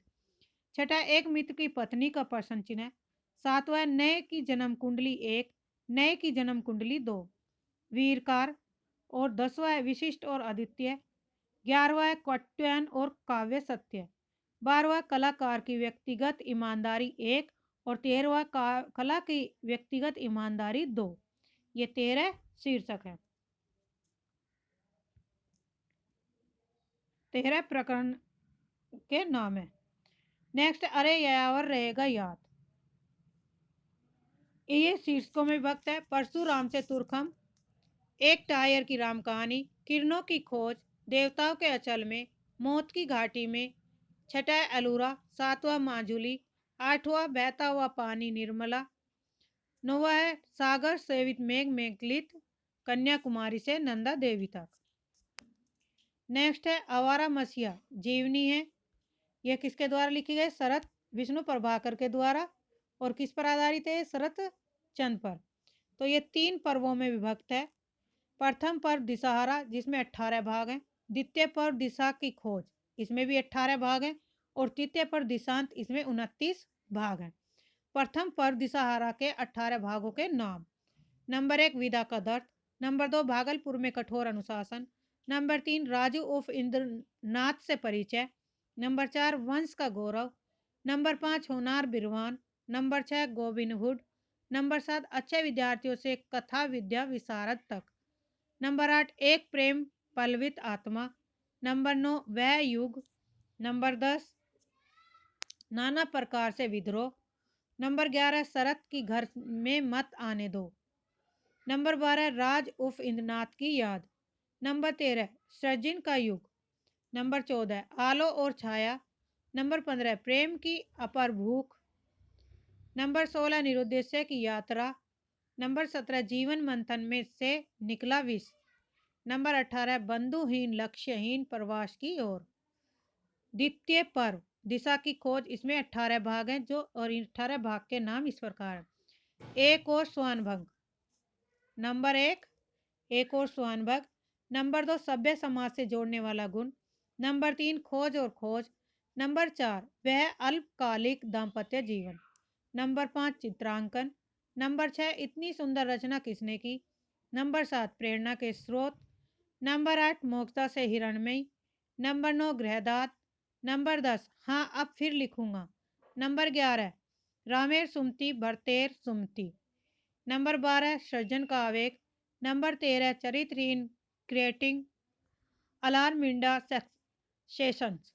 [SPEAKER 1] छठा एक मित्र की पत्नी का प्रश्न चिन्ह। सातवां नए की जन्म कुंडली 1, नए की जन्म कुंडली 2, वीरकार। और 10वां है विशिष्ट और अद्वितीय। 11वां है क्वट्यन और काव्य सत्य। 12वां कलाकार की व्यक्तिगत ईमानदारी 1 और 13वां कला की व्यक्तिगत ईमानदारी 2। ये 13 शीर्षक है। 13 प्रकरण के नाम है। नेक्स्ट, अरे यावर रहेगा याद। ये शीर्षकों में विभक्त है। परशुराम से तुरखम, एक टायर की राम कहानी, किरणों की खोज, देवताओं के अचल में, मौत की घाटी में, छठा अलूरा, सातवां माजुली, आठवां बहता हुआ पानी निर्मला, नौवा है सागर सेवित मेघ मेघलित, कन्याकुमारी से नंदा देवी तक। नेक्स्ट है आवारा मसीहा जीवनी है। यह किसके द्वारा लिखी गई? शरत विष्णु प्रभाकर के द्वारा। और किस पर आधारित है? शरत चंद पर। तो ये 3 पर्वों में विभक्त है। प्रथम पर्व दिशहरा जिसमें 18 भाग हैं। द्वितीय पर्व दिशा की खोज, इसमें भी 18 भाग हैं। और तृतीय पर्व दिशांत, इसमें 29 भाग हैं। प्रथम पर्व दिशहरा के 18 भागों के नाम। नंबर 1 विदा का दर्द। नंबर 2 भागलपुर में कठोर अनुशासन। नंबर 3 राजू उर्फ इंद्रनाथ से परिचय। नंबर 4 वंश का गौरव। नंबर 5 होनार बिरवान। नंबर 6 गोविंद हुड। नंबर 7 अच्छे विद्यार्थियों से कथा विद्या विशारद तक। नंबर 8 एक प्रेम पलवित आत्मा। नंबर 9 वह युग। नंबर 10 नाना प्रकार से विद्रोह। नंबर 11 शरत की घर में मत आने दो। नंबर 12 राज उर्फ इंद्रनाथ की याद। नंबर 13 सृजन का युग। नंबर 14 आलो और छाया। नंबर 15 प्रेम की अपर भूख। नंबर 16 निरुद्देश्य की यात्रा। नंबर 17 जीवन मंथन में से निकला विष। नंबर 18 बंधुहीन लक्ष्यहीन प्रवास की ओर। द्वितीय पर्व दिशा की खोज, इसमें 18 भाग हैं जो, और 18 भाग के नाम इस प्रकार हैं। एक और स्वानभंग। नंबर 1 एक और स्वानभंग। नंबर 2 सभ्य समाज से जोड़ने वाला गुण। नंबर 3 खोज और खोज। नंबर 4 वह अल्पकालिक दाम्पत्य जीवन। नंबर 5 चित्रांकन। नंबर 6 इतनी सुंदर रचना किसने की। नंबर 7 प्रेरणा के स्रोत। नंबर 8 मोक्षता से हिरणमयी। नंबर 9 गृहदात। नंबर 10 हाँ अब फिर लिखूंगा। नंबर 11 रामेर सुमति भरतेर सुमति। नंबर 12 सृजन का आवेग। नंबर 13 चरित्रहीन क्रिएटिंग अलार्मिंडा सेशंस।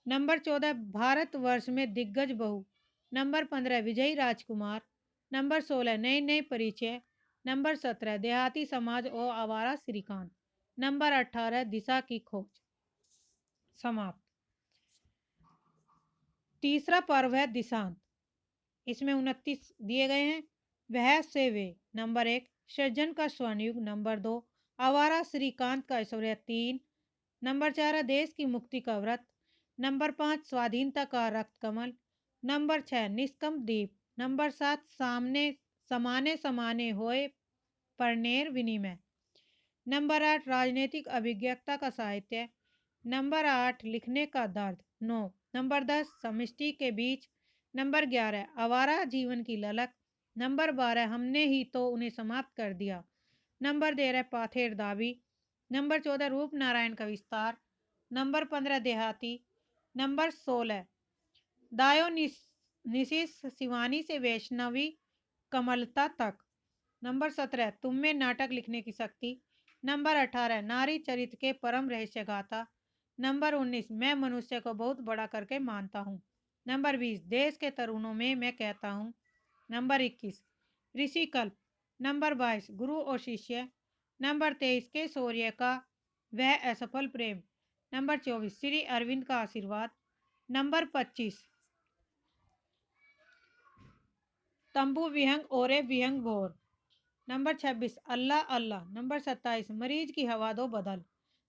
[SPEAKER 1] नंबर 14 भारतवर्ष में दिग्गज बहू। नंबर 15 विजयी राजकुमार। नंबर 16 नए नए परिचय। नंबर 17 देहाती समाज और आवारा श्रीकांत। नंबर 18 दिशा की खोज। समाप्त। तीसरा पर्व है दिशांत। इसमें 29 दिए गए हैं। वह से वे। नंबर 1 सृजन का स्वर्णयुग। नंबर 2 आवारा श्रीकांत का ऐश्वर्य 3। नंबर 4 देश की मुक्ति का व्रत। नंबर 5 स्वाधीनता का रक्त कमल। नंबर 6 निष्कम द्वीप। नंबर 7 सामने समाने समाने होए परनेर विनिमय। नंबर 8 राजनीतिक अभिज्ञता का साहित्य। नंबर 8 लिखने का दर्द 9। नंबर 10 समष्टि के बीच। नंबर 11 आवारा जीवन की ललक। नंबर 12 हमने ही तो उन्हें समाप्त कर दिया। नंबर 13 पाथेर दाबी। नंबर 14 रूप नारायण का विस्तार। नंबर 15 देहाती। नंबर 16 दायोनिसिस शिवानी से वैष्णवी कमलता तक। नंबर 17 तुम में नाटक लिखने की शक्ति। नंबर 18 नारी चरित्र के परम रहस्य गाथा। नंबर 19 मैं मनुष्य को बहुत बड़ा करके मानता हूँ। नंबर 20 देश के तरुणों में मैं कहता हूँ। नंबर 21 ऋषि कल्प। नंबर 22 गुरु और शिष्य। नंबर 23 के शौर्य का वह असफल प्रेम। नंबर 24 श्री अरविंद का आशीर्वाद। नंबर 25 तंबू विहंग ओरे विहंग भोर। नंबर 26 अल्लाह अल्लाह। नंबर 27 मरीज की हवा दो बदल।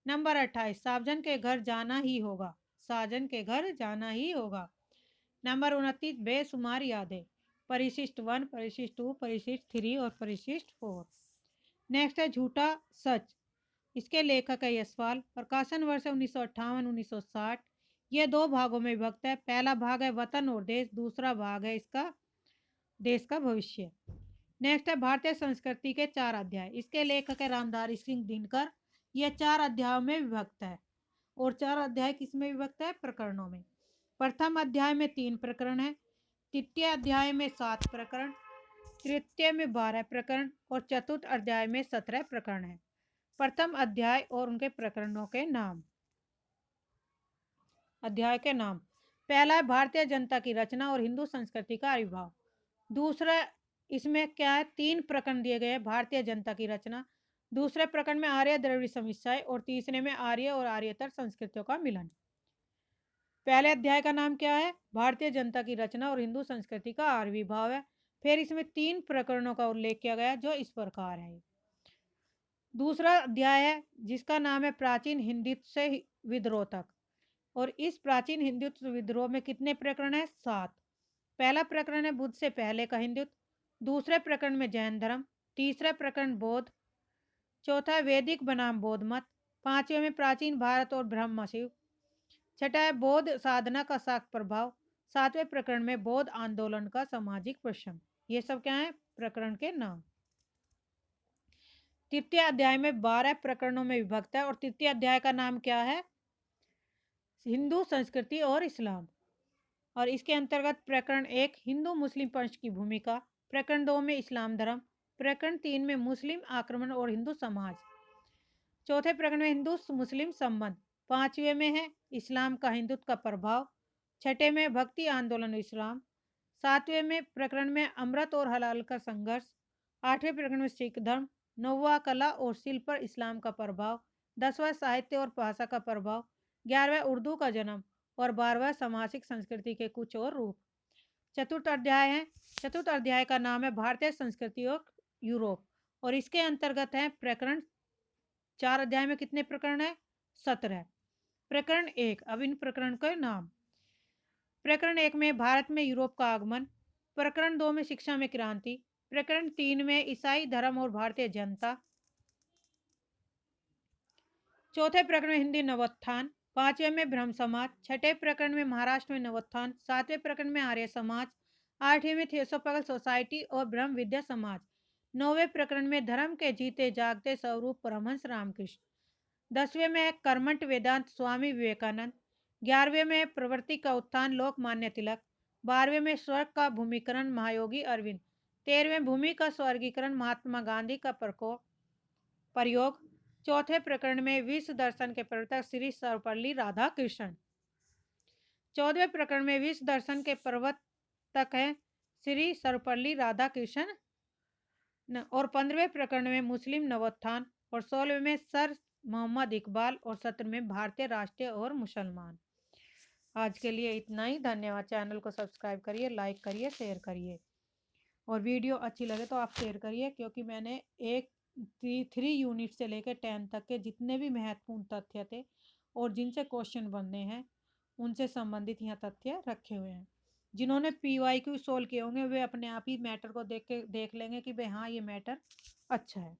[SPEAKER 1] नंबर 28 साजन के घर जाना ही होगा। साजन के घर जाना ही होगा। नंबर 29 बेशुमार यादें। परिशिष्ट 1, परिशिष्ट 2, परिशिष्ट 3 और परिशिष्ट 4। नेक्स्ट है झूठा सच। इसके लेखक है यशपाल। प्रकाशन वर्ष 1958-1960। यह दो भागों में विभक्त है। पहला भाग है वतन और देश, दूसरा भाग है इसका देश का भविष्य। नेक्स्ट है भारतीय संस्कृति के 4 अध्याय। इसके लेखक है रामधारी सिंह दिनकर। यह 4 अध्यायों में विभक्त है। और 4 अध्याय किसमें विभक्त है? प्रकरणों में। प्रथम अध्याय में 3 प्रकरण है। तृतीय अध्याय में 7 प्रकरण, तृतीय में 12 प्रकरण और चतुर्थ अध्याय में 17 प्रकरण है। प्रथम अध्याय और उनके प्रकरणों के नाम। अध्याय के नाम। पहला है भारतीय जनता की रचना और हिंदू संस्कृति का आविर्भाव। दूसरा इसमें क्या है? 3 प्रकरण दिए गए हैं। भारतीय जनता की रचना, दूसरे प्रकरण में आर्य द्रविड़ समस्याएं और तीसरे में आर्य और आर्यतर संस्कृतियों का मिलन। पहले अध्याय का नाम क्या है? भारतीय जनता की रचना और हिंदू संस्कृति का आविर्भाव है। फिर इसमें 3 प्रकरणों का उल्लेख किया गया जो इस प्रकार है। दूसरा अध्याय है जिसका नाम है प्राचीन हिंदुत्व से विद्रोह तक। और इस प्राचीन हिंदुत्व विद्रोह में कितने प्रकरण है? 7। पहला प्रकरण है बुद्ध से पहले का हिंदुत्व। दूसरे प्रकरण में जैन धर्म। तीसरा प्रकरण बौद्ध। चौथा वैदिक बनाम बौद्ध मत। पांचवें में प्राचीन भारत और ब्रह्म शिव। छठा है बौद्ध साधना का शाक्त प्रभाव। सातवें प्रकरण में बौद्ध आंदोलन का सामाजिक प्रश्न। ये सब क्या है? प्रकरण के नाम। तृतीय अध्याय में 12 प्रकरणों में विभक्त है और तृतीय अध्याय का नाम क्या है? हिंदू संस्कृति और इस्लाम। और इसके अंतर्गत प्रकरण 1 हिंदू मुस्लिम पंच की भूमिका। प्रकरण 2 में इस्लाम धर्म। प्रकरण 3 में मुस्लिम आक्रमण और हिंदू समाज। चौथे प्रकरण में हिंदू मुस्लिम संबंध। पांचवें में है इस्लाम का हिंदुत्व का प्रभाव। छठे में भक्ति आंदोलन इस्लाम। सातवें में प्रकरण में अमृत और हलाल का संघर्ष। आठवें प्रकरण में सिख धर्म। नौवां कला और शिल्प पर इस्लाम का प्रभाव। 10वां साहित्य और भाषा का प्रभाव। 11वां उर्दू का जन्म और 12वां सामाजिक संस्कृति के कुछ और रूप। चतुर्थ अध्याय है। चतुर्थ अध्याय का नाम है भारतीय संस्कृति और यूरोप और इसके अंतर्गत है प्रकरण 4 अध्याय में कितने प्रकरण है? 17। प्रकरण 1 अब इन प्रकरण के नाम। प्रकरण 1 में भारत में यूरोप का आगमन। प्रकरण 2 में शिक्षा में क्रांति। प्रकरण 3 में ईसाई धर्म और भारतीय जनता। चौथे प्रकरण में हिंदी नवोत्थान। पांचवें में ब्रह्म समाज। छठे प्रकरण में महाराष्ट्र में नवोत्थान। सातवें प्रकरण में आर्य समाज। आठवें में थियोसॉफिकल सोसाइटी और ब्रह्म विद्या समाज। नौवें प्रकरण में धर्म के जीते जागते स्वरूप परमहंस रामकृष्ण। 10वें में कर्मठ वेदांत स्वामी विवेकानंद। 11वें में प्रवृत्ति का उत्थान लोकमान्य तिलक। 12वें में स्वर्ग का भूमिकरण महायोगी अरविंद। 13वें भूमि का स्वर्गीकरण महात्मा गांधी का प्रयोग। चौथे प्रकरण में विश्व दर्शन के प्रवर्तक श्री सर्वपल्ली राधाकृष्णन। 14वें प्रकरण में विश्व दर्शन के प्रवर्तक है श्री सर्वपल्ली राधाकृष्णन और 15वें प्रकरण में मुस्लिम नवोत्थान और 16वें में सर मोहम्मद इकबाल और 17वें में भारतीय राष्ट्रीय और मुसलमान। आज के लिए इतना ही। धन्यवाद। चैनल को सब्सक्राइब करिए, लाइक करिए, शेयर करिए और वीडियो अच्छी लगे तो आप शेयर करिए क्योंकि मैंने 3 यूनिट से लेकर 10 तक के जितने भी महत्वपूर्ण तथ्य थे और जिनसे क्वेश्चन बनने हैं उनसे संबंधित यहाँ तथ्य रखे हुए हैं। जिन्होंने PYQ सोल्व किए होंगे वे अपने आप ही मैटर को देख लेंगे कि भाई हाँ ये मैटर अच्छा है।